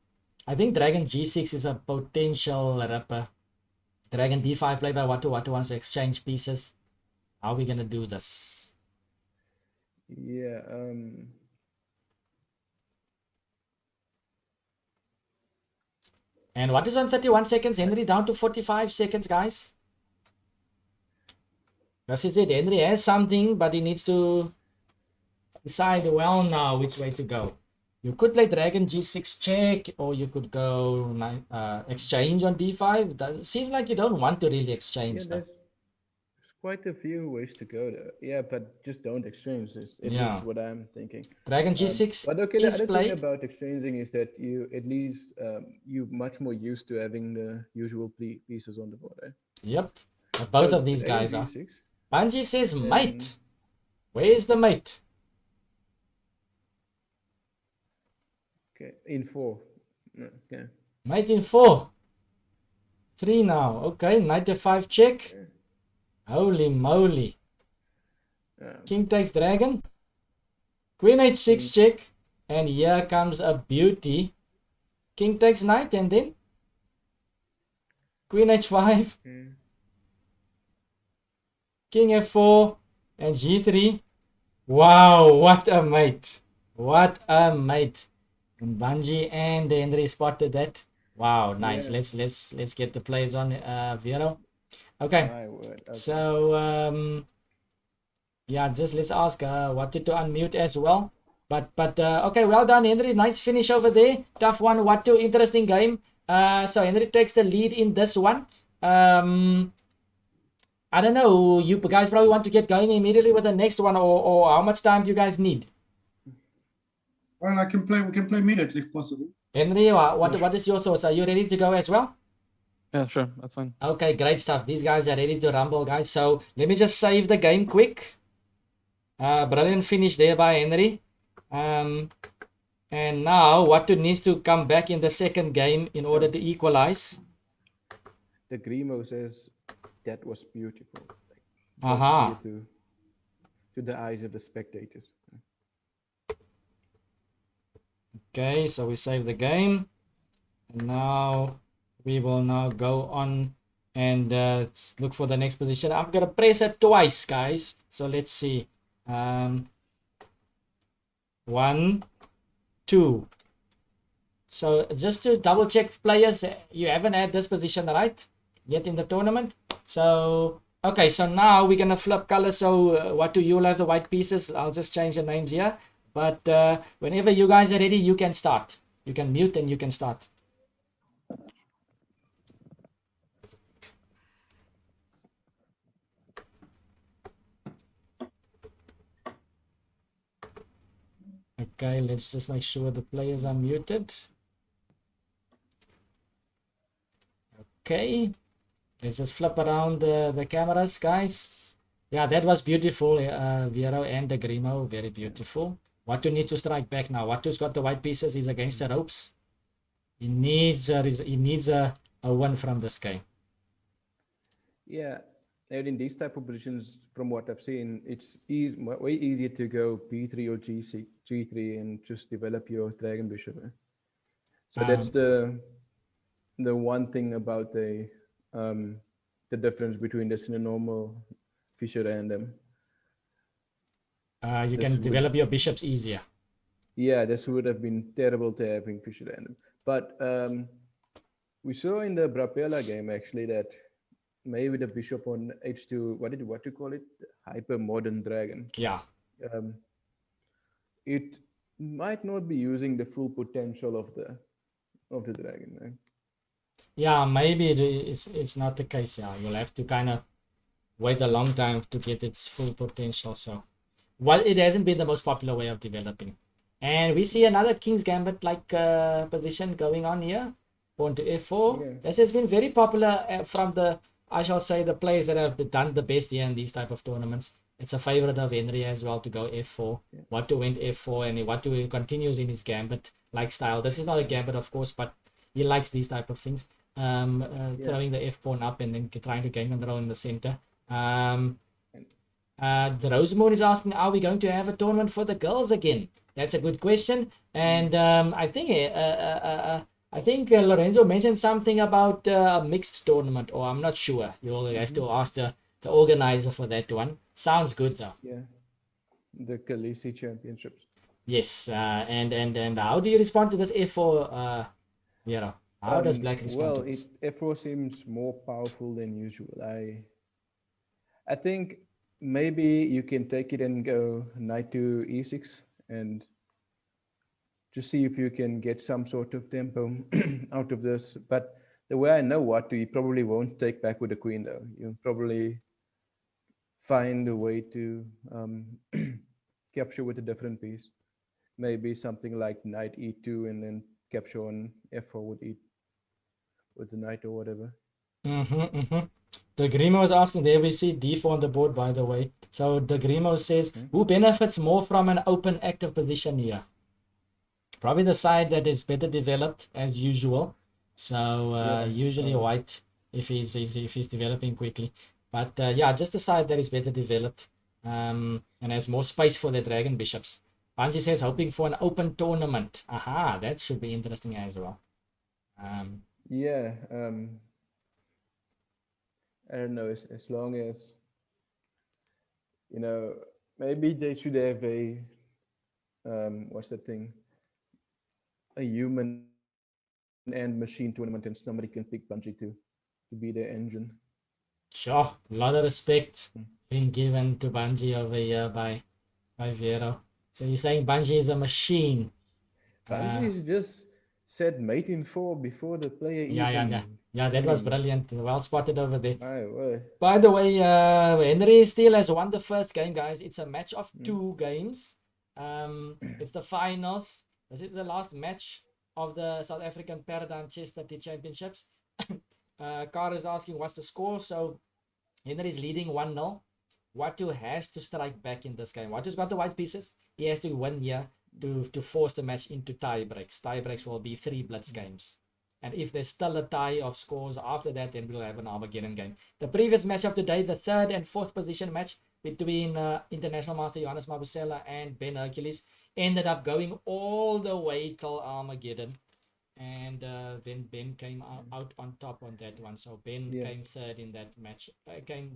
I think dragon g6 is a potential ripper. Dragon d5 played by Watu. Watu wants to exchange pieces. How are we gonna do this? Yeah. And what is on 31 seconds? Henry down to 45 seconds, guys. This is it. Henry has something, but he needs to decide well now which way to go. You could play Dragon G6 check, or you could go exchange on D5. Seems like you don't want to really exchange. Yeah, there's quite a few ways to go there. Yeah, but just don't exchange this. At least what I'm thinking. Dragon G6 but okay, is the other played. thing about exchanging is that you at least you're much more used to having the usual pieces on the board. Eh? Yep. But both of these guys are. Bungie says mate. Where's the mate? Okay, in 4. Okay. Mate in 4. 3 now. Okay, knight f5 check. Okay. Holy moly. King takes dragon. Queen h6 check. And here comes a beauty. King takes knight and then Queen h5. King f4 and g3. Wow, what a mate. What a mate. And Bungie and Henry spotted that. Wow, nice. Yeah. Let's get the plays on Vero. Okay. So yeah, just let's ask Watu to unmute as well. But okay, well done, Henry. Nice finish over there. Tough one, Watu. Interesting game. So Henry takes the lead in this one. I don't know. You guys probably want to get going immediately with the next one, or how much time do you guys need? Well, we can play immediately if possible. Henry, what is your thoughts? Are you ready to go as well? Yeah, sure. That's fine. Okay, great stuff. These guys are ready to rumble, guys. So let me just save the game quick. Brilliant finish there by Henry. And now Watu needs to come back in the second game in order to equalize. The Grimo says that was beautiful. To the eyes of the spectators. Okay, so we save the game. And now we will now go on and look for the next position. I'm going to press it twice, guys. So let's see. 1, 2. So just to double check, players, you haven't had this position right yet in the tournament. So okay, so now we're going to flip colors. So Watu, you'll have the white pieces. I'll just change the names here. But whenever you guys are ready, you can start. You can mute and you can start. Okay, let's just make sure the players are muted. Okay, let's just flip around the cameras, guys. Yeah, that was beautiful, Vero and the Grimo, very beautiful. Watu needs to strike back now. Watu's got the white pieces. He's against the ropes. He needs a win from this game. Yeah, and in these type of positions, from what I've seen, it's way easier to go b3 or g3 and just develop your dragon bishop. So that's the one thing about the difference between this and a normal Fischer random. You can develop your bishops easier. Yeah, this would have been terrible to having Fischer random. But we saw in the Brapela game actually that maybe the bishop on h2, what you call it? Hyper modern dragon. Yeah. It might not be using the full potential of the dragon. Right? Yeah, maybe it's not the case. Yeah, you'll have to kind of wait a long time to get its full potential. So, well, it hasn't been the most popular way of developing. And we see another King's Gambit like position going on here. Pawn to f4. Yeah. This has been very popular from the, I shall say, the players that have done the best here in these type of tournaments. It's a favorite of Henry as well to go f4. Yeah. Watu went f4 and Watu continues in his Gambit-like style. This is not a Gambit, of course, but he likes these type of things. Throwing the f-pawn up and then trying to gain control in the center. The Rosemoon is asking, are we going to have a tournament for the girls again? That's a good question. And I think I think Lorenzo mentioned something about a mixed tournament, or I'm not sure. You'll have to ask the organizer for that one. Sounds good though. Yeah, the Kobese Championships. Yes, and how do you respond to this F4, Vera? How does Black respond to this? F4 seems more powerful than usual. I think maybe you can take it and go knight to e6 and just see if you can get some sort of tempo out of this. But the way I know what to, you probably won't take back with the queen though. You'll probably find a way to capture with a different piece. Maybe something like knight e2 and then capture on f4 with the knight or whatever. The Grimo is asking, there we see d4 on the board, by the way. So the Grimo says, who benefits more from an open active position here? Probably the side that is better developed as usual. So usually white if he's developing quickly. But yeah, just the side that is better developed and has more space for the dragon bishops. Banji says hoping for an open tournament. Aha, that should be interesting as well. I don't know, as long as, you know, maybe they should have a, what's that thing? A human and machine tournament, and somebody can pick Bungie to be their engine. Sure, a lot of respect being given to Bungie over here by Vero. So you're saying Bungie is a machine? Bungie just said mate in 4 before the player even... Yeah, that was brilliant. Well spotted over there. Well. By the way, Henry still has won the first game, guys. It's a match of 2 games. It's the finals. This is the last match of the South African ParadigmChess30 Championships. Car is asking what's the score. So Henry is leading 1-0. Watu has to strike back in this game. Watu's got the white pieces. He has to win here to force the match into tie breaks. Tie breaks will be 3 blitz games. And if there's still a tie of scores after that, then we'll have an Armageddon game. The previous match of the day, the 3rd and 4th position match between International Master Johannes Mabusela and Ben Hercules, ended up going all the way till Armageddon. And then Ben came out on top on that one. So Ben came 3rd in that match.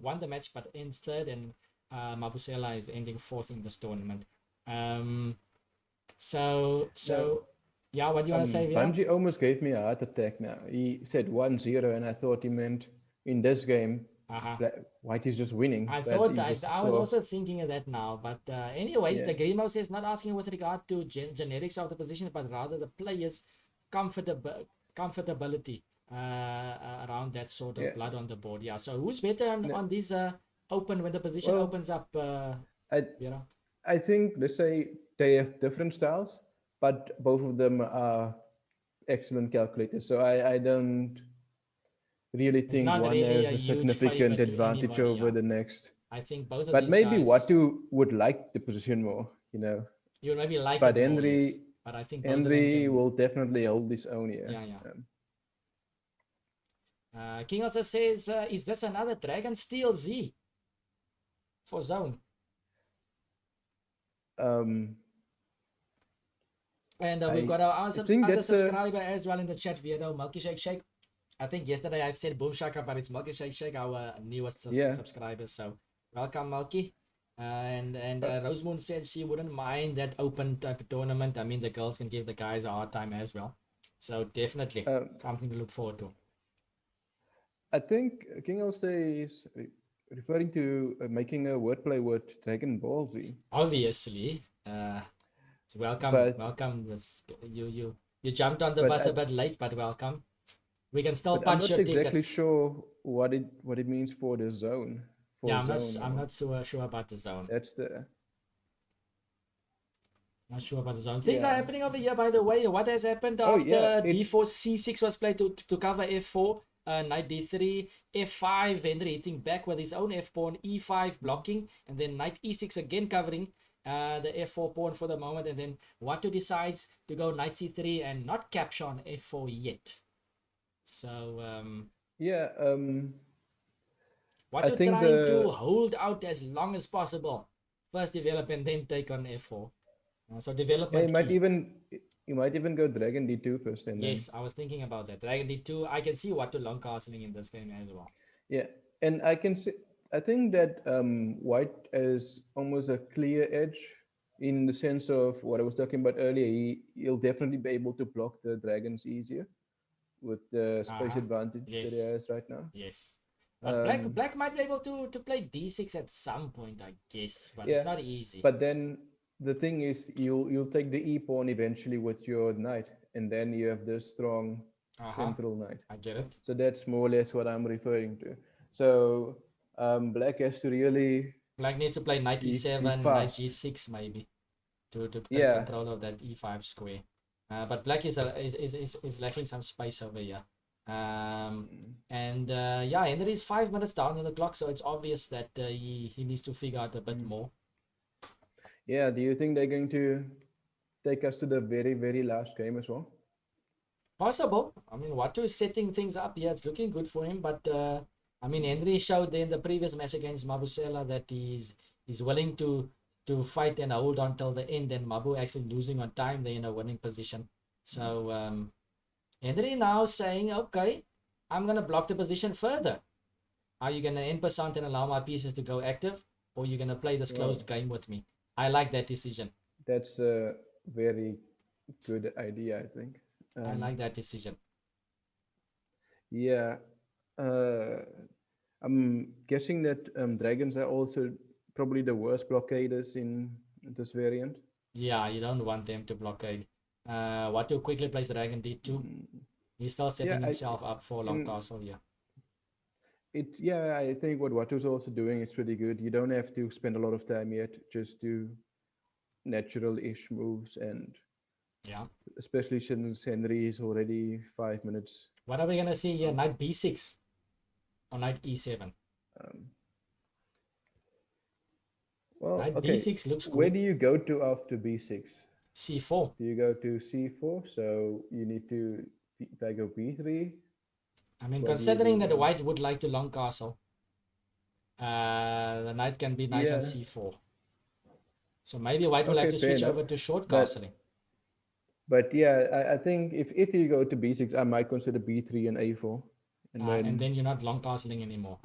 Won the match, but ends 3rd, and Mabusela is ending 4th in this tournament. Yeah, what do you want to say, Vira? Bungie almost gave me a heart attack now. He said 1-0, and I thought he meant in this game, White is just winning. I was also thinking of that now. But anyways, the Grimo says not asking with regard to generics of the position, but rather the players' comfortability around that sort of blood on the board. Yeah, so who's better on these open when the position opens up? I think, let's say, they have different styles, but both of them are excellent calculators. So I don't really think one has a significant advantage over the next. I think both of but these maybe guys, Watu would like the position more, you know. You would maybe like but it Henry, more, yes. But I think Henry will definitely hold his own here. King also says, is this another Dragon Steel Z for zone? And we've got our other subscriber as well in the chat, Viedo, Milky Shake Shake. I think yesterday I said Boom Shaka, but it's Milky Shake Shake, our newest subscriber. So welcome, Milky. And Rosemoon said she wouldn't mind that open type of tournament. I mean, the girls can give the guys a hard time as well. So definitely something to look forward to. I think King Olste is referring to making a wordplay with Dragon Ball Z. Obviously. So welcome. You jumped on the bus a bit late, but welcome. We can still punch your ticket. I'm not exactly sure what it means for the zone. I'm not so sure about the zone. Not sure about the zone. Things are happening over here, by the way. What has happened after d4 c6 was played to cover f4? Knight d3, f5, Henry hitting back with his own f pawn, e5 blocking, and then knight e6 again covering the f4 pawn for the moment, and then Watu decides to go knight c3 and not capture on f4 yet. So Watu trying to hold out as long as possible. First develop and then take on f4. So development. you might even go dragon d2 first, and yes, I was thinking about that. Dragon d2. I can see what to long castling in this game as well. yeah, and I can see. I think that white is almost a clear edge in the sense of what I was talking about earlier. He'll definitely be able to block the dragons easier with the space advantage that he Yes. has right now. Yes. But black might be able to play d6 at some point, I guess, but Yeah, it's not easy. but then the thing is, you'll take the e pawn eventually with your knight, and then you have this strong central knight. I get it. So that's more or less what I'm referring to. So black has to really Black needs to play knight be e7, knight fast. g6 maybe to take Yeah. control of that e5 square. But black is lacking some space over here. And yeah, Henry's 5 minutes down on the clock, so it's obvious that he needs to figure out a bit more. Yeah, do you think they're going to take us to the very, very last game as well? Possible. I mean, Watu is setting things up. Yeah, it's looking good for him. But I mean, Henry showed in the previous match against Mabusela that he's willing to fight and hold on till the end. And Mabu actually losing on time, they're in a winning position. So Henry now saying, okay, I'm gonna block the position further. Are you gonna end percent and allow my pieces to go active, or are you gonna play this closed game with me? I like that decision. That's a very good idea, I think. I like that decision. Yeah. I'm guessing that dragons are also probably the worst blockaders in this variant. Yeah, you don't want them to blockade. Watu quickly plays dragon d2. He's still setting himself up for long castle here. Yeah, I think what Watu's also doing is pretty good. You don't have to spend a lot of time yet, just do natural-ish moves, and yeah, especially since Henry is already 5 minutes. What are we gonna see here? Knight b6 or knight e7? Well, knight okay. b6 looks cool. Where do you go to after b6? c4. Do you go to c4? So you need to, if I go b3. I mean, considering that the white would like to long castle, the knight can be nice on c4. So maybe white will have to switch over to short castling. But yeah, I think if you go to b6, I might consider b3 and a4. And then you're not long castling anymore.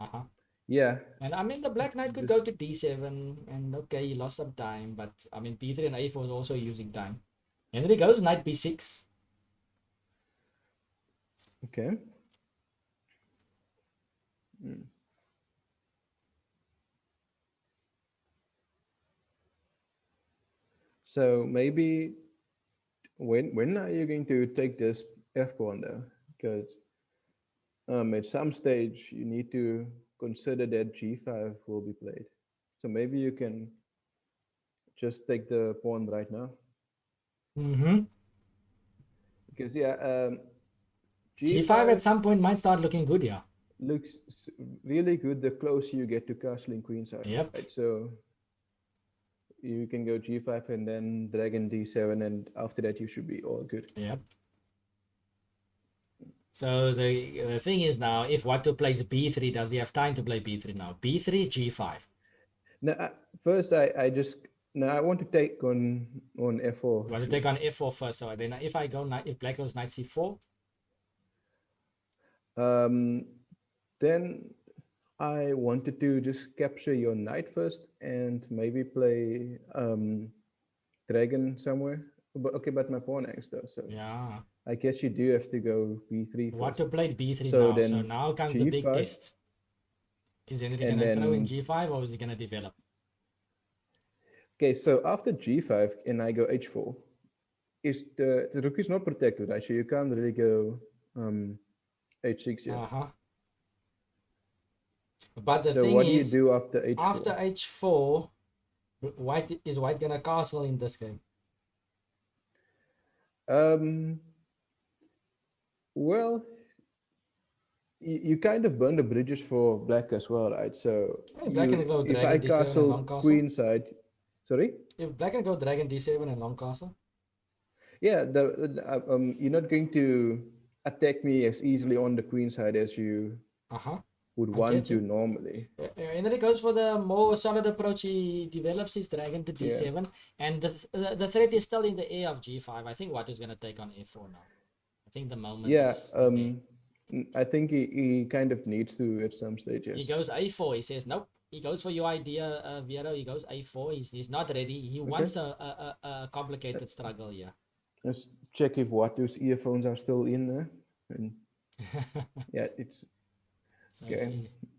Yeah. And I mean, the black knight could go to d7, and okay, he lost some time, but I mean, b3 and a4 is also using time. Henry goes knight b6. Okay. So maybe when are you going to take this f pawn though? Because at some stage you need to consider that g5 will be played. So maybe you can just take the pawn right now. Because g5 at some point might start looking good, yeah. Looks really good the closer you get to castling queenside. Yep. Right? So you can go g5 and then dragon d7, and after that you should be all good. Yep. So the thing is now, if Watu plays b3, does he have time to play b3 now? b3, g5. Now, first I want to take on f4. You want to take on f4 first. So then if black goes knight c4. Then I wanted to just capture your knight first and maybe play dragon somewhere. But my pawn hangs though, so yeah. I guess you do have to go b3 first. Watu played b3 so now, so now comes the big test. Is Henry going to throw in g5 or is he going to develop? Okay, so after g5 and I go h4, is the rook is not protected, right? So you can't really go h6 yet. But the so thing what do is, you do after h4? After h4, white gonna castle in this game? Well, you kind of burn the bridges for black as well, right? So black can go if dragon I d7 castle and long castle. queenside, sorry. If black can go dragon d7 and long castle. Yeah, you're not going to attack me as easily on the queen side as you would want to normally. And then he goes for the more solid approach. He develops his dragon to d7, and the threat is still in the air of g5. I think White is going to take on f4 now. I think the moment is there. I think he kind of needs to at some stage. Yes. He goes a4. He says nope. He goes for your idea, Vero. He goes a4. He's not ready. He wants a complicated struggle here. Let's check if Watu's earphones are still in there. And yeah, it's so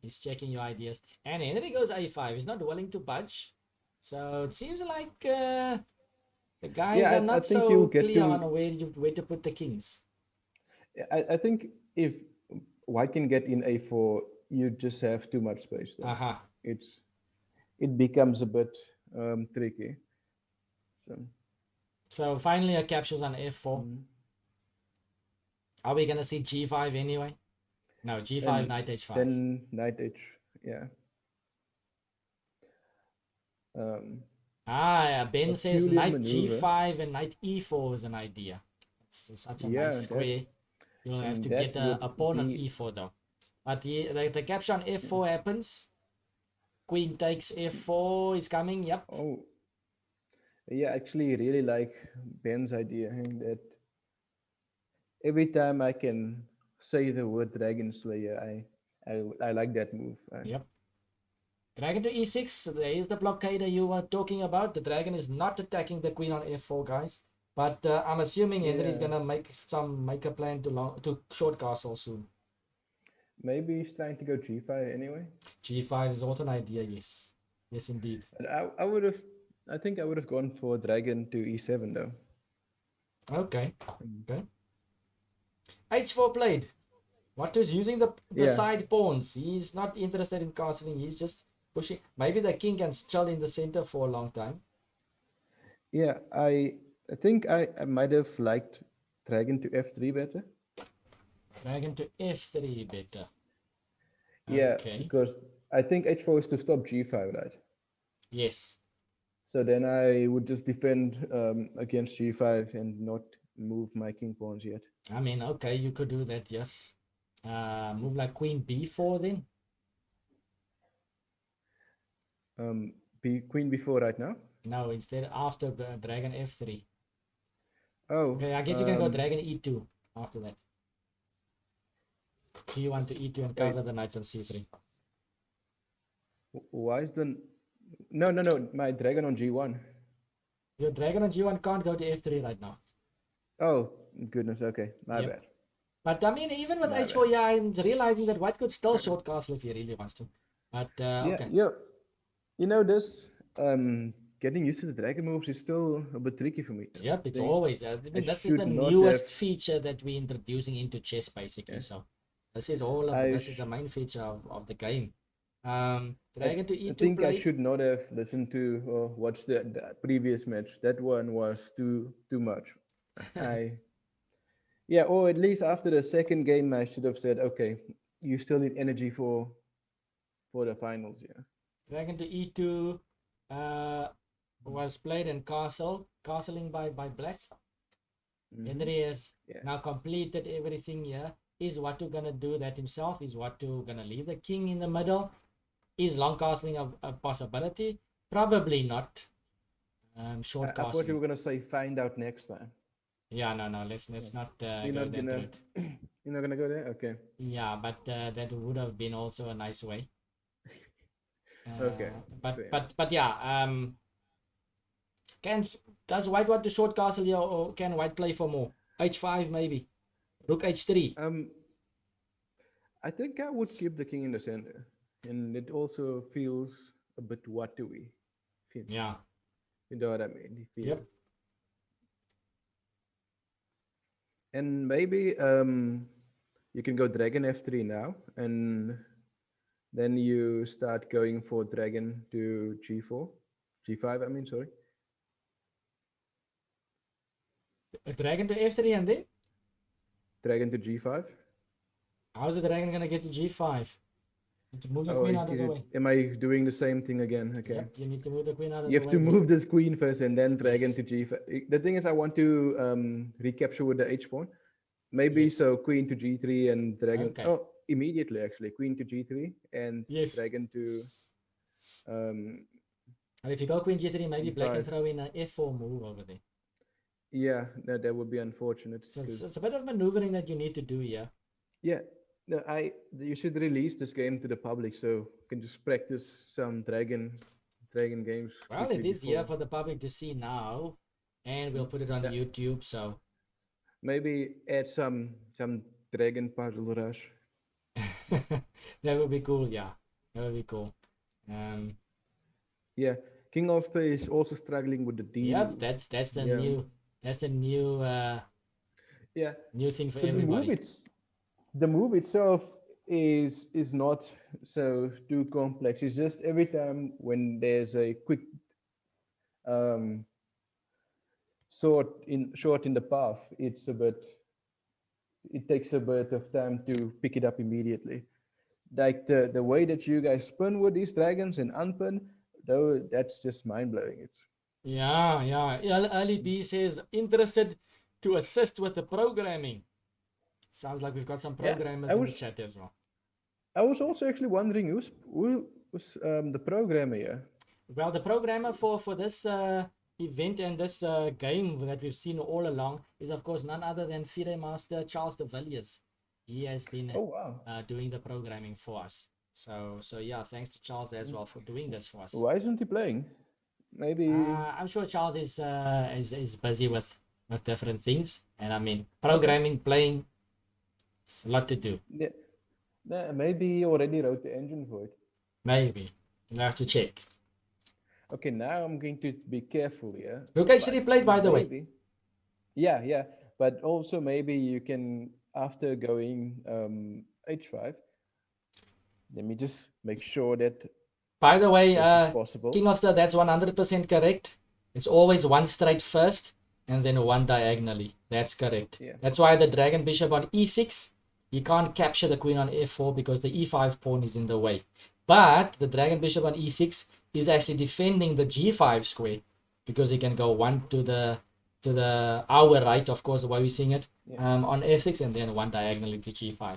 he's checking your ideas. And then he goes a5. He's not willing to budge. So it seems like the guys are not so clear on where to put the kings. I think if White can get in a4, you just have too much space there. It becomes a bit tricky. So finally a captures on f4. Are we gonna see g5 anyway? No, g5, knight h5. Then knight h, Ben says knight g5 and knight e4 is an idea. It's such a nice square. You'll have to get a pawn on e4 though. But the capture on f4 happens. Queen takes f4 is coming. Yep. Oh, yeah. Actually, really like Ben's idea that every time I can say the word Dragon Slayer, I like that move. Yep. Dragon to e6. There is the blockade you were talking about. The dragon is not attacking the queen on f4, guys. But I'm assuming Henry's gonna make a plan to short castle soon. Maybe he's trying to go g5 anyway. G5 is also an idea, yes. Yes, indeed. But I think I would have gone for dragon to e7 though. Okay. h4 played. What is using the side pawns? He's not interested in castling. He's just pushing. Maybe the king can chill in the center for a long time. Yeah, I think I might have liked dragon to f3 better. Dragon to f3 better. Yeah, because I think h4 is to stop g5, right? Yes. So then I would just defend against g5 and not move my king pawns yet. I mean, okay, you could do that, yes. Move like queen b4 then. Queen b4 right now? No, instead after dragon f3. Oh. Okay, I guess you can go dragon e2 after that. G1 to e2 and cover the knight on c3. Why is the... No, my dragon on g1. Your dragon on g1 can't go to f3 right now. Oh, goodness, okay. My bad. But I mean, even with h4, I'm realizing that White could still short castle if he really wants to. But, okay. Yeah. You know, this... getting used to the dragon moves is still a bit tricky for me. Yep, it's always. I mean, this is the newest feature that we're introducing into chess, basically. So this is this is the main feature of the game. Dragon to e2. I think I should not have listened to or watched the previous match. That one was too much. Or at least after the second game, I should have said, okay, you still need energy for the finals. Yeah. Dragon to e2. Was played in castling by black. Henry has now completed everything here. Is Watu gonna do that himself? Is Watu gonna leave the king in the middle? Is long castling a possibility? Probably not. Short castling. I thought you were gonna say find out next time. Yeah, no, let's not go that route. You're not gonna go there? Okay. Yeah, but that would have been also a nice way. Okay. But yeah, does White want to short castle here, or can White play for more? h5 maybe. Rook h3. I think I would keep the king in the center, and it also feels a bit Watu-y. Yeah. You know what I mean? Yep. And maybe you can go dragon f3 now, and then you start going for dragon to g5, I mean, sorry. Dragon to f3 and then? Dragon to g5. How's the dragon gonna get to g5? To move the queen out of the way. Am I doing the same thing again? Okay. Yep, you need to move the queen out of the way. You have to move this queen first and then dragon to g5. The thing is, I want to recapture with the h pawn. Maybe so queen to g3 and dragon. Okay. Oh, immediately, actually. Queen to g3 and Yes. dragon to And if you go queen g3, maybe black can e5. throw in an f4 move over there. Yeah, no, that would be unfortunate. So it's a bit of maneuvering that you need to do here. Yeah, no, you should release this game to the public so you can just practice some dragon games. Well, it is here for the public to see now, and we'll put it on YouTube. So maybe add some dragon puzzle rush. that would be cool. Yeah, that would be cool. Yeah, King Ulster is also struggling with the D. Yep, that's the new new thing for everybody. The move itself is not so too complex. It's just every time when there's a quick short in the path, it takes a bit of time to pick it up immediately. Like the way that you guys spin with these dragons and unpin, though, that's just mind-blowing. Yeah. Early B says interested to assist with the programming. Sounds like we've got some programmers in the chat as well. I was also actually wondering who was the programmer here. Well, the programmer for this event and this game that we've seen all along is, of course, none other than FIDE Master Charles de Villiers. He has been doing the programming for us. So yeah, thanks to Charles as well for doing this for us. Why isn't he playing? Maybe I'm sure Charles is busy with different things, and I mean programming, playing, it's a lot to do. Yeah, maybe he already wrote the engine for it. Maybe you have to check. Okay, now I'm going to be careful here. Who can actually play, by the way? Yeah, but also maybe you can, after going h5. Let me just make sure that. By the way, possible. King Ulster, that's 100% correct. It's always one straight first and then one diagonally. That's correct. Yeah. That's why the dragon bishop on e6, you can't capture the queen on f4 because the e5 pawn is in the way. But the dragon bishop on e6 is actually defending the g5 square because he can go one to the our right, of course, the way we're seeing it, on f6, and then one diagonally to g5.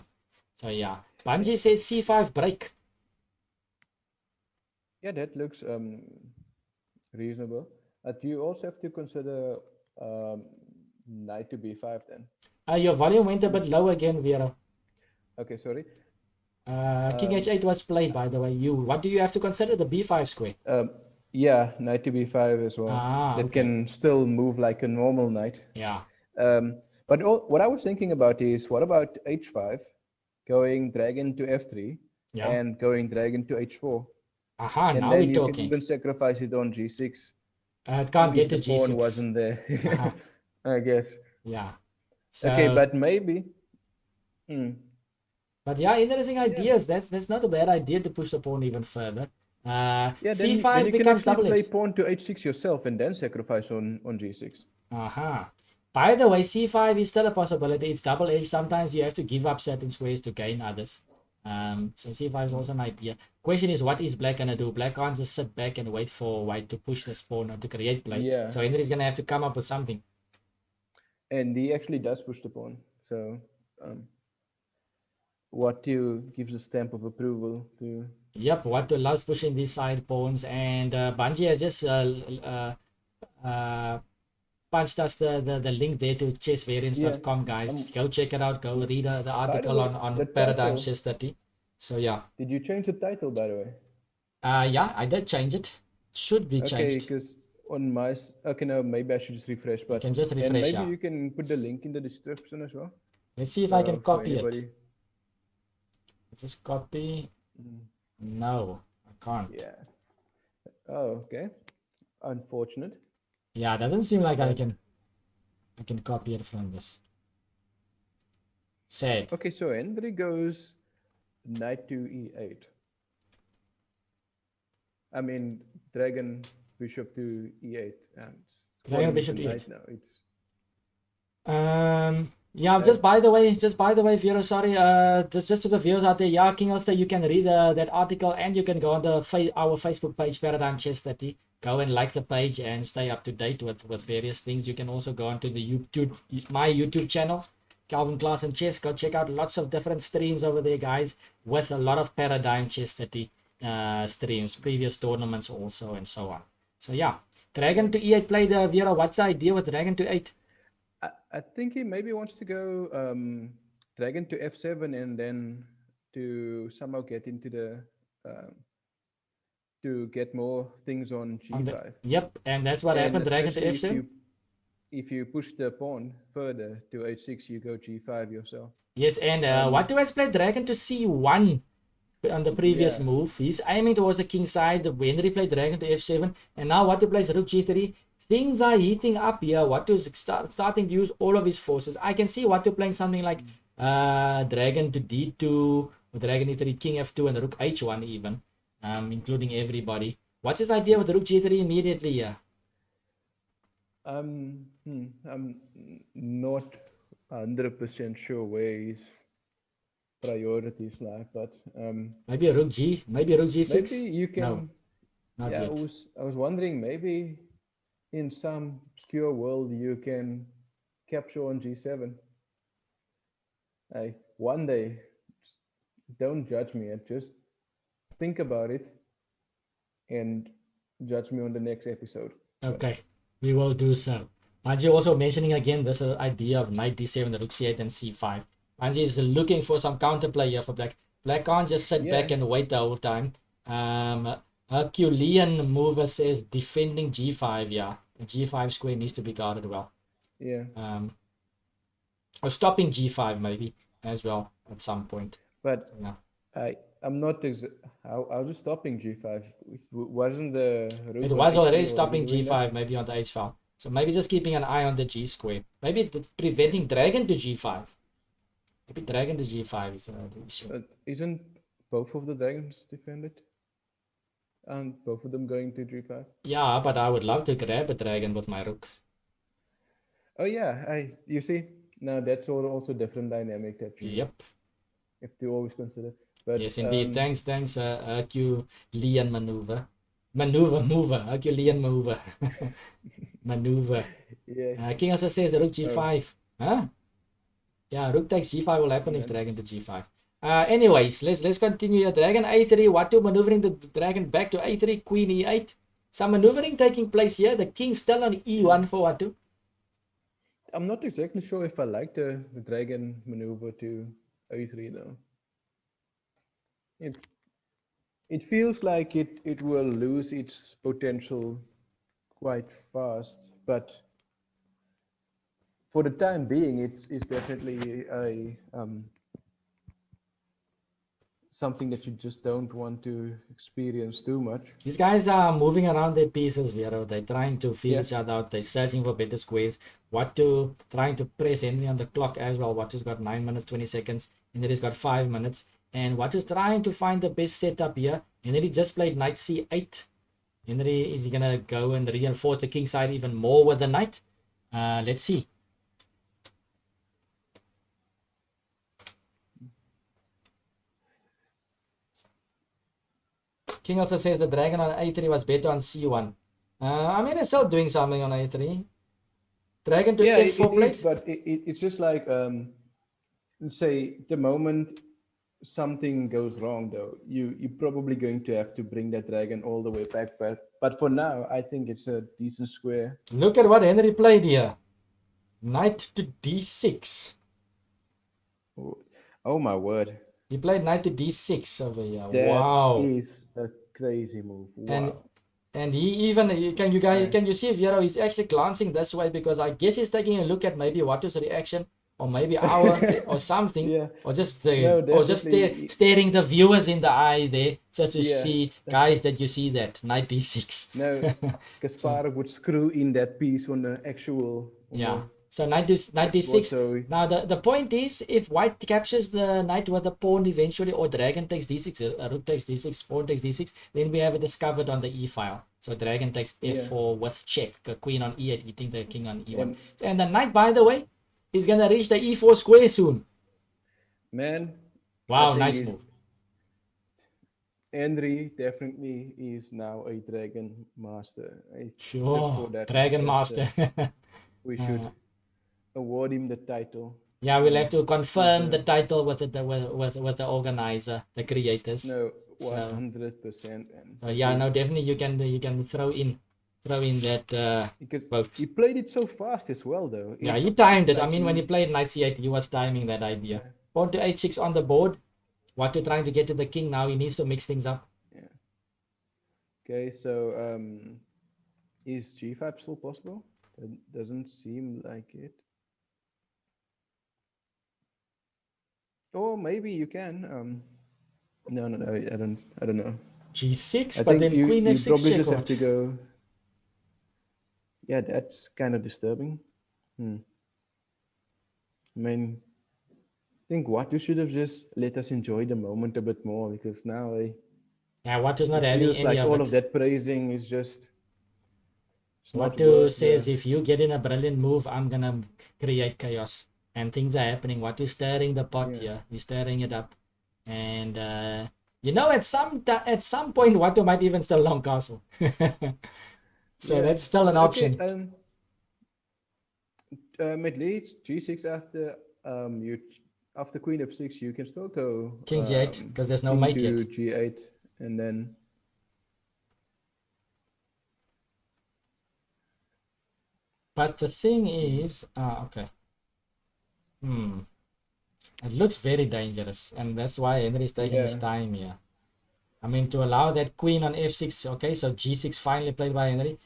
So yeah, Bungie says c5 break. Yeah, that looks reasonable. But you also have to consider knight to b5 then. Your volume went a bit low again, Vera. Okay, sorry. King h8 was played, by the way. What do you have to consider? The b5 square? Yeah, knight to b5 as well. That can still move like a normal knight. Yeah. But what I was thinking about is, what about h5, going dragon to f3, and going dragon to h4? Aha, and now then we're you talking. Can even sacrifice it on g6. It can't get to the g6. pawn wasn't there, I guess. Yeah. So, okay, but maybe. But yeah, interesting ideas. That's not a bad idea to push the pawn even further. C5 then you becomes can double play edged. pawn to h6 yourself and then sacrifice on g6. Aha. By the way, c5 is still a possibility. It's double edged. Sometimes you have to give up certain squares to gain others. So c5 is also an idea. Question is, what is black gonna do? Black can't just sit back and wait for white to push this pawn or to create play. Yeah. So Henry's gonna have to come up with something. And he actually does push the pawn. So What2 gives a stamp of approval to. Yep, What2 loves pushing these side pawns, and Bungie has just punched us the link there to chessvariance.com, guys. Go check it out. Go read the article on ParadigmChess30. So yeah. Did you change the title, by the way? Yeah, I did change it. Should be changed. Okay, because on my no, maybe I should just refresh. But you can just refresh. And maybe you can put the link in the description as well. Let's see if I can copy it. Just copy. No, I can't. Yeah. Oh, okay. Unfortunate. Yeah, it doesn't seem like I can copy it from this. Sad. Okay, so Henry goes knight to e8. I mean, dragon bishop to e8. Dragon bishop to e8. Now. It's yeah, just by the way, Vero, sorry, just to the viewers out there, yeah, King Ulster, you can read that article, and you can go on our Facebook page, ParadigmChess30. Go and like the page and stay up to date with various things. You can also go onto the my YouTube channel, Calvin Class and Chess. Go check out lots of different streams over there, guys, with a lot of Paradigm Chess30 streams, previous tournaments also, and so on. So yeah, Dragon to E8 played Vera. What's the idea with Dragon to 8? I think he maybe wants to go Dragon to F7 and then to somehow get into the to get more things on G5. Yep, and that's what happened. Dragon to F7. If you push the pawn further to H6, you go G5 yourself. Yes, and Watu has played Dragon to C1 on the previous move. He's aiming towards the king side. Henry played Dragon to F7, and now Watu plays Rook G3. Things are heating up here. Watu is starting to use all of his forces. I can see Watu playing something like Dragon to D2, or Dragon E3, King F2, and Rook H1 even, including everybody. What's his idea with Rook G3 immediately here? I'm not 100% sure where his priorities lie, but maybe a Rook G, maybe a Rook G6. Maybe you can. No, not yet. I was wondering, maybe in some obscure world you can capture on G7. One day, don't judge me, just think about it and judge me on the next episode. Okay, we will do so. Manji also mentioning again this idea of knight d7, rook c8, and c5. Manji is looking for some counterplay here for black. Black can't just sit back and wait the whole time. Herculean mover says defending g5. Yeah, the g5 square needs to be guarded well. Yeah. Or stopping g5 maybe as well at some point. But yeah, I'm not. I was stopping g5. Wasn't the it was already stopping g5 maybe on the h file. So maybe just keeping an eye on the g square. Maybe it's preventing dragon to g5. Maybe dragon to g5 is the issue. Isn't both of the dragons defended? And both of them going to g5? Yeah, but I would love to grab a dragon with my rook. Oh yeah, you see, now that's also different dynamic that you have to always consider. But yes, indeed. Thanks, Herculean maneuver. Herculean maneuver. Maneuver. Yeah. King also says rook g5. Huh? Yeah, rook takes g5 will happen if dragon to g5. Anyways, let's continue. Dragon a3. Watu maneuvering the dragon back to a3. Queen e8. Some maneuvering taking place here. The king still on e1 for Watu. I'm not exactly sure if I like the dragon maneuver to a3 though. It feels like it will lose its potential quite fast, but for the time being, it's definitely a something that you just don't want to experience too much. These guys are moving around their pieces, Vero. They're trying to feel each other out. They're searching for better squares. Watu trying to press Henry on the clock as well. Watu's got 9 minutes, 20 seconds. Henry's got 5 minutes. And Watu's trying to find the best setup here. Henry just played knight c8. Henry, is he going to go and reinforce the king side even more with the knight? Let's see. King also says the dragon on a3 was better on c1. I mean, it's still doing something on a3. Dragon to f4 plate. But it's just like, let's say, the moment something goes wrong, though, you're probably going to have to bring that dragon all the way back. But for now, I think it's a decent square. Look at what Henry played here. Knight to d6. Oh my word. He played knight to d6 over here. That is a crazy move. Wow. And he even can you see Vero? He's actually glancing this way because I guess he's taking a look at maybe Watu's reaction or maybe our or something, or just staring the viewers in the eye there just to see, guys, that you see that knight d6. No, Kasparov would screw in that piece on the actual. So knight d6. Now the point is, if white captures the knight with the pawn eventually, or dragon takes d6, rook takes d6, pawn takes d6, then we have it discovered on the e file. So dragon takes f4 with check, queen on e8, eating the king on e1. And the knight, by the way, is gonna reach the e4 square soon. Man. Wow, nice move. Henry definitely is now a dragon master. Sure, dragon master. We should award him the title. Yeah, we'll have to confirm the the- title with the organizer, the creators. No, So- 100%. And So this yeah, no, is- definitely you can throw in that because quote. he played it so fast as well, though. Yeah, he timed it. it's I like mean, when he played knight c8, he was timing that idea. Pawn to h6 on the board. What to trying to get to the king now? He needs to mix things up. Yeah. Okay, so is g5 still possible? That doesn't seem like it. Or maybe you can. No, I don't know. g6, I but think then you, queen you f6 probably check. just have What? to go. Yeah, that's kind of disturbing. I mean, I think Watu should have just let us enjoy the moment a bit more, because now Yeah, what is not it having feels any like of all it. of that praising is just. It's not Watu worth says, the- if you get in a brilliant move, I'm gonna create chaos, and things are happening. Watu's stirring the pot Yeah. here. He's stirring it up, and at some point, Watu might even still long castle. So Yeah. that's still an option. Okay, it leads g6 after after queen f6 you can still go King g8, because there's no king mate to yet. g8 and then But the thing is, okay. It looks very dangerous, and that's why Henry's taking his Yeah. time here. I mean, to allow that queen on f6. Okay, so g6 finally played by Henry.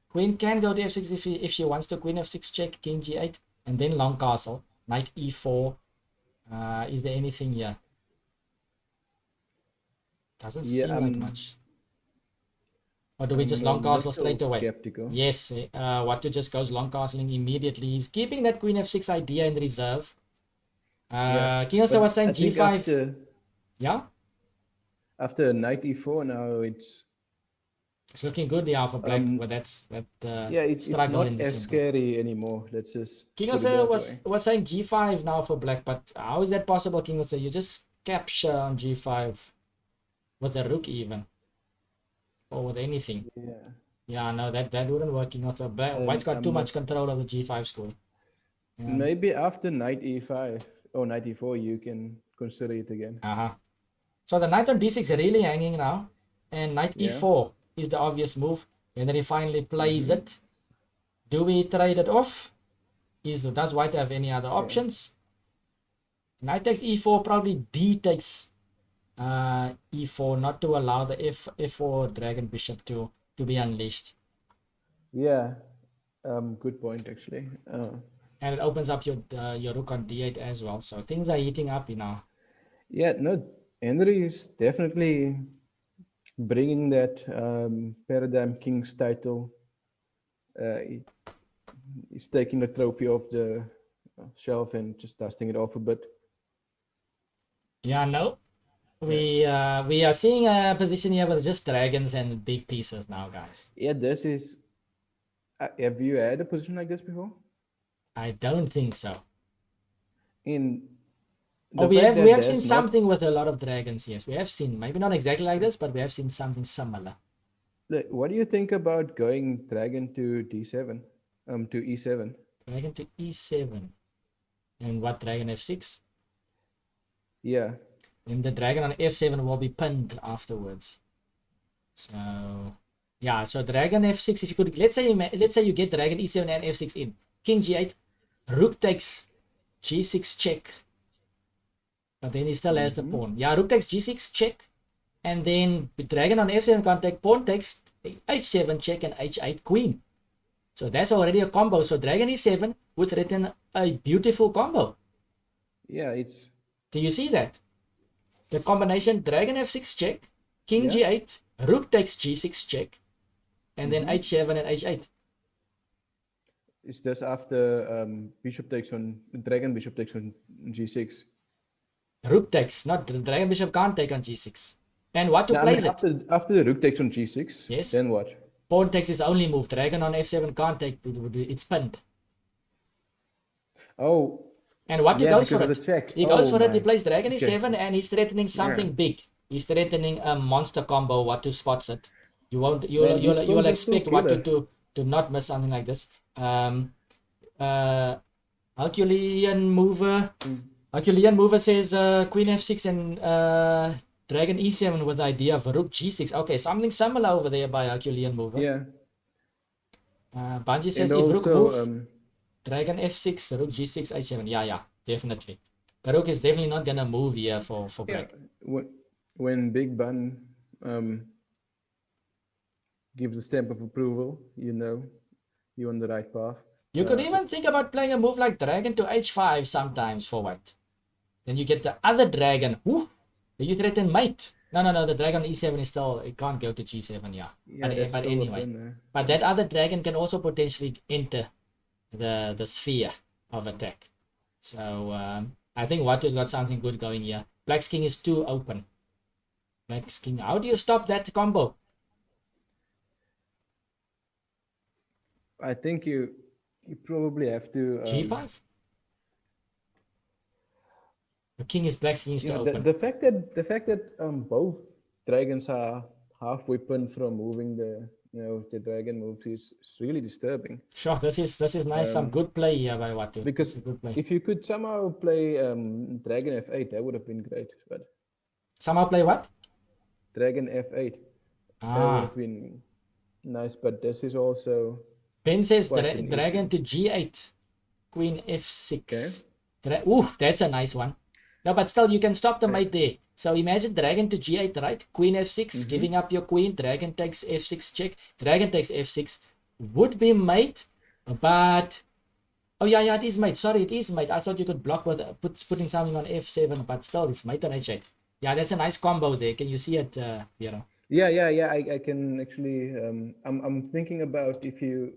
Queen can go to f6 if she wants to. Queen f6 check, king g8, and then long castle. Knight e4. Is there anything here? Doesn't Yeah, seem like much. Or do we just long castle straight away? Skeptical. Yes, Watu just goes long castling immediately. He's keeping that queen f6 idea in reserve. King also But was saying I think g5. Yeah, after knight e4 now it's looking good here for black. But that's it's struggle not in the as center. scary anymore. Let's just King put it also that way. was saying g5 now for black, but how is that possible, King also? You just capture on g5 with a rook even, or with anything. Yeah, no, that wouldn't work. King also, White's got too much control of the g5 score. Maybe after knight e5 or knight e4 you can consider it again. So the knight on d6 really hanging now, and knight e4 is the obvious move. And then he finally plays it. Do we trade it off? Does White have any other options? Knight takes e4, probably d takes e4, not to allow the f4 dragon bishop to be unleashed. Yeah, good point actually. And it opens up your rook on d8 as well. So things are heating up now. Yeah, no, Henry is definitely bringing that Paradigm King's title. He's taking the trophy off the shelf and just dusting it off a bit. Yeah, no. We are seeing a position here with just dragons and big pieces now, guys. Yeah, this is. Have you had a position like this before? I don't think so. We have seen something with a lot of dragons. Yes, we have seen, maybe not exactly like this, but we have seen something similar. What do you think about going dragon to d7, to e7? Dragon to e7, and what, dragon f6? Yeah. And the dragon on f7 will be pinned afterwards. So yeah, so dragon f6. If you could, let's say you get dragon e7 and f6 in, king g8, rook takes g6 check. But then he still has the pawn. Yeah, rook takes g6 check, and then with dragon on f7 can't take, pawn takes h7 check and h8 queen. So that's already a combo. So dragon e7 would threaten a beautiful combo. Yeah, it's. Do you see that? The combination dragon f6 check, king g8, rook takes g6 check, and then h7 and h8. It's just after bishop takes on dragon bishop takes on g6. Rook takes, not the dragon bishop can't take on g6. And what to place it? After the rook takes on g6, yes. Then what? Pawn takes his only move. Dragon on f7 can't take, it's pinned. Oh. And what he goes for it? Check. He goes for it. He plays dragon e7 and he's threatening something big. He's threatening a monster combo. What to spots it? You won't. You will expect what to not miss something like this. Herculean mover. Herculean mover says queen f6 and dragon e7 with the idea of rook g6. Okay, something similar over there by Herculean mover. Yeah. Banji says And if rook also, move, dragon f6, rook g6, a7. Yeah, definitely. The rook is definitely not gonna move here for black. When Big Bun gives the stamp of approval, you know you're on the right path. You could even think about playing a move like dragon to h5 sometimes for what? Then you get the other dragon. Whoo! You threaten mate. No, the dragon e7 is still, it can't go to g7, yeah. But anyway. But that other dragon can also potentially enter the sphere of attack. So I think Watu's got something good going here. Black's king is too open. Black's king. How do you stop that combo? I think you probably have to g5. The king is black's king is too open. The fact that both dragons are half weapon from moving the dragon moves is really disturbing. Sure, this is nice. Some good play here by Watu. Because if you could somehow play dragon f8, that would have been great. But somehow play what? Dragon f8. That would have been nice. But this is also. Ben says dragon to g8, queen f6. Okay. That's a nice one. No, but still you can stop the mate there. So imagine dragon to g8, right? Queen f6, giving up your queen. Dragon takes f6 check. Dragon takes f6. Would be mate, but oh yeah, it is mate. Sorry, it is mate. I thought you could block with putting something on f7, but still it's mate on h8. Yeah, that's a nice combo there. Can you see it, Vero? Yeah. I can actually. I'm thinking about if you.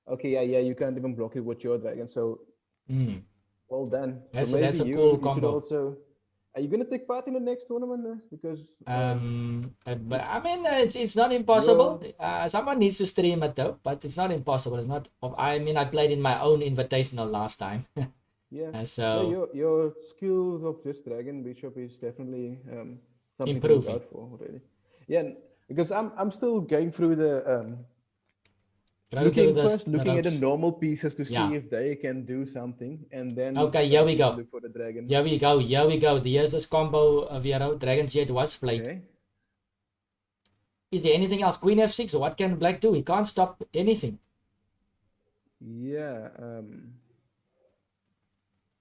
Okay, yeah. You can't even block it with your dragon. So. Well done. That's a cool combo. Also, are you gonna take part in the next tournament? Because but I mean, it's not impossible. Someone needs to stream it though, but it's not impossible. It's not. I mean, I played in my own invitational last time. Yeah. So your skills of this dragon bishop is definitely something improving. to look out for already. Yeah, because I'm still going through the. Looking at the normal pieces to see if they can do something, and then okay, here we go. Look for the dragon. Here we go. Here's this combo of dragon g8 was played. Okay. Is there anything else? Queen f6. What can black do? He can't stop anything. Yeah.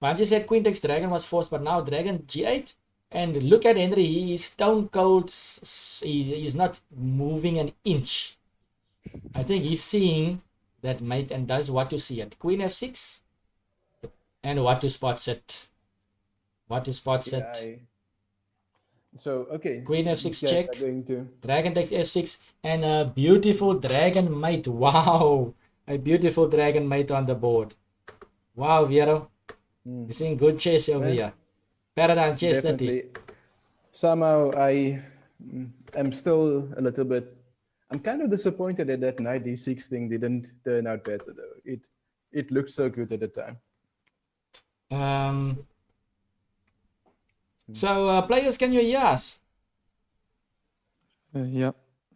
Banji said queen takes dragon was forced, but now dragon g8. And look at Henry. He is stone cold. He's not moving an inch. I think he's seeing that mate and does what to see it. Queen f6 and what to spots it. So okay. Queen f6 check. Dragon takes f6 and a beautiful dragon mate. Wow, a beautiful dragon mate on the board. Wow, Vero, you're seeing good chess over here. ParadigmChess30. Somehow I am still a little bit. I'm kind of disappointed that knight d6 thing didn't turn out better though. It looked so good at the time. So players, can you hear us? Yeah.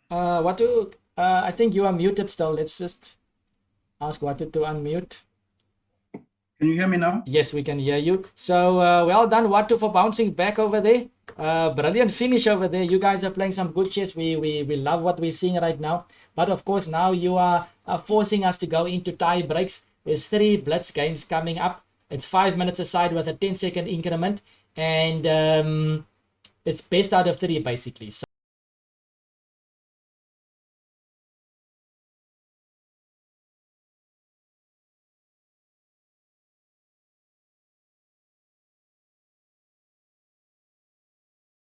Watu, I think you are muted still. Let's just ask Watu to unmute. Can you hear me now? Yes, we can hear you. So well done, Watu, for bouncing back over there. Brilliant finish over there. You guys are playing some good chess. We love what we're seeing right now. But of course, now you are forcing us to go into tie breaks. There's 3 blitz games coming up. It's 5 minutes aside with a 10-second increment. And it's best out of 3, basically. So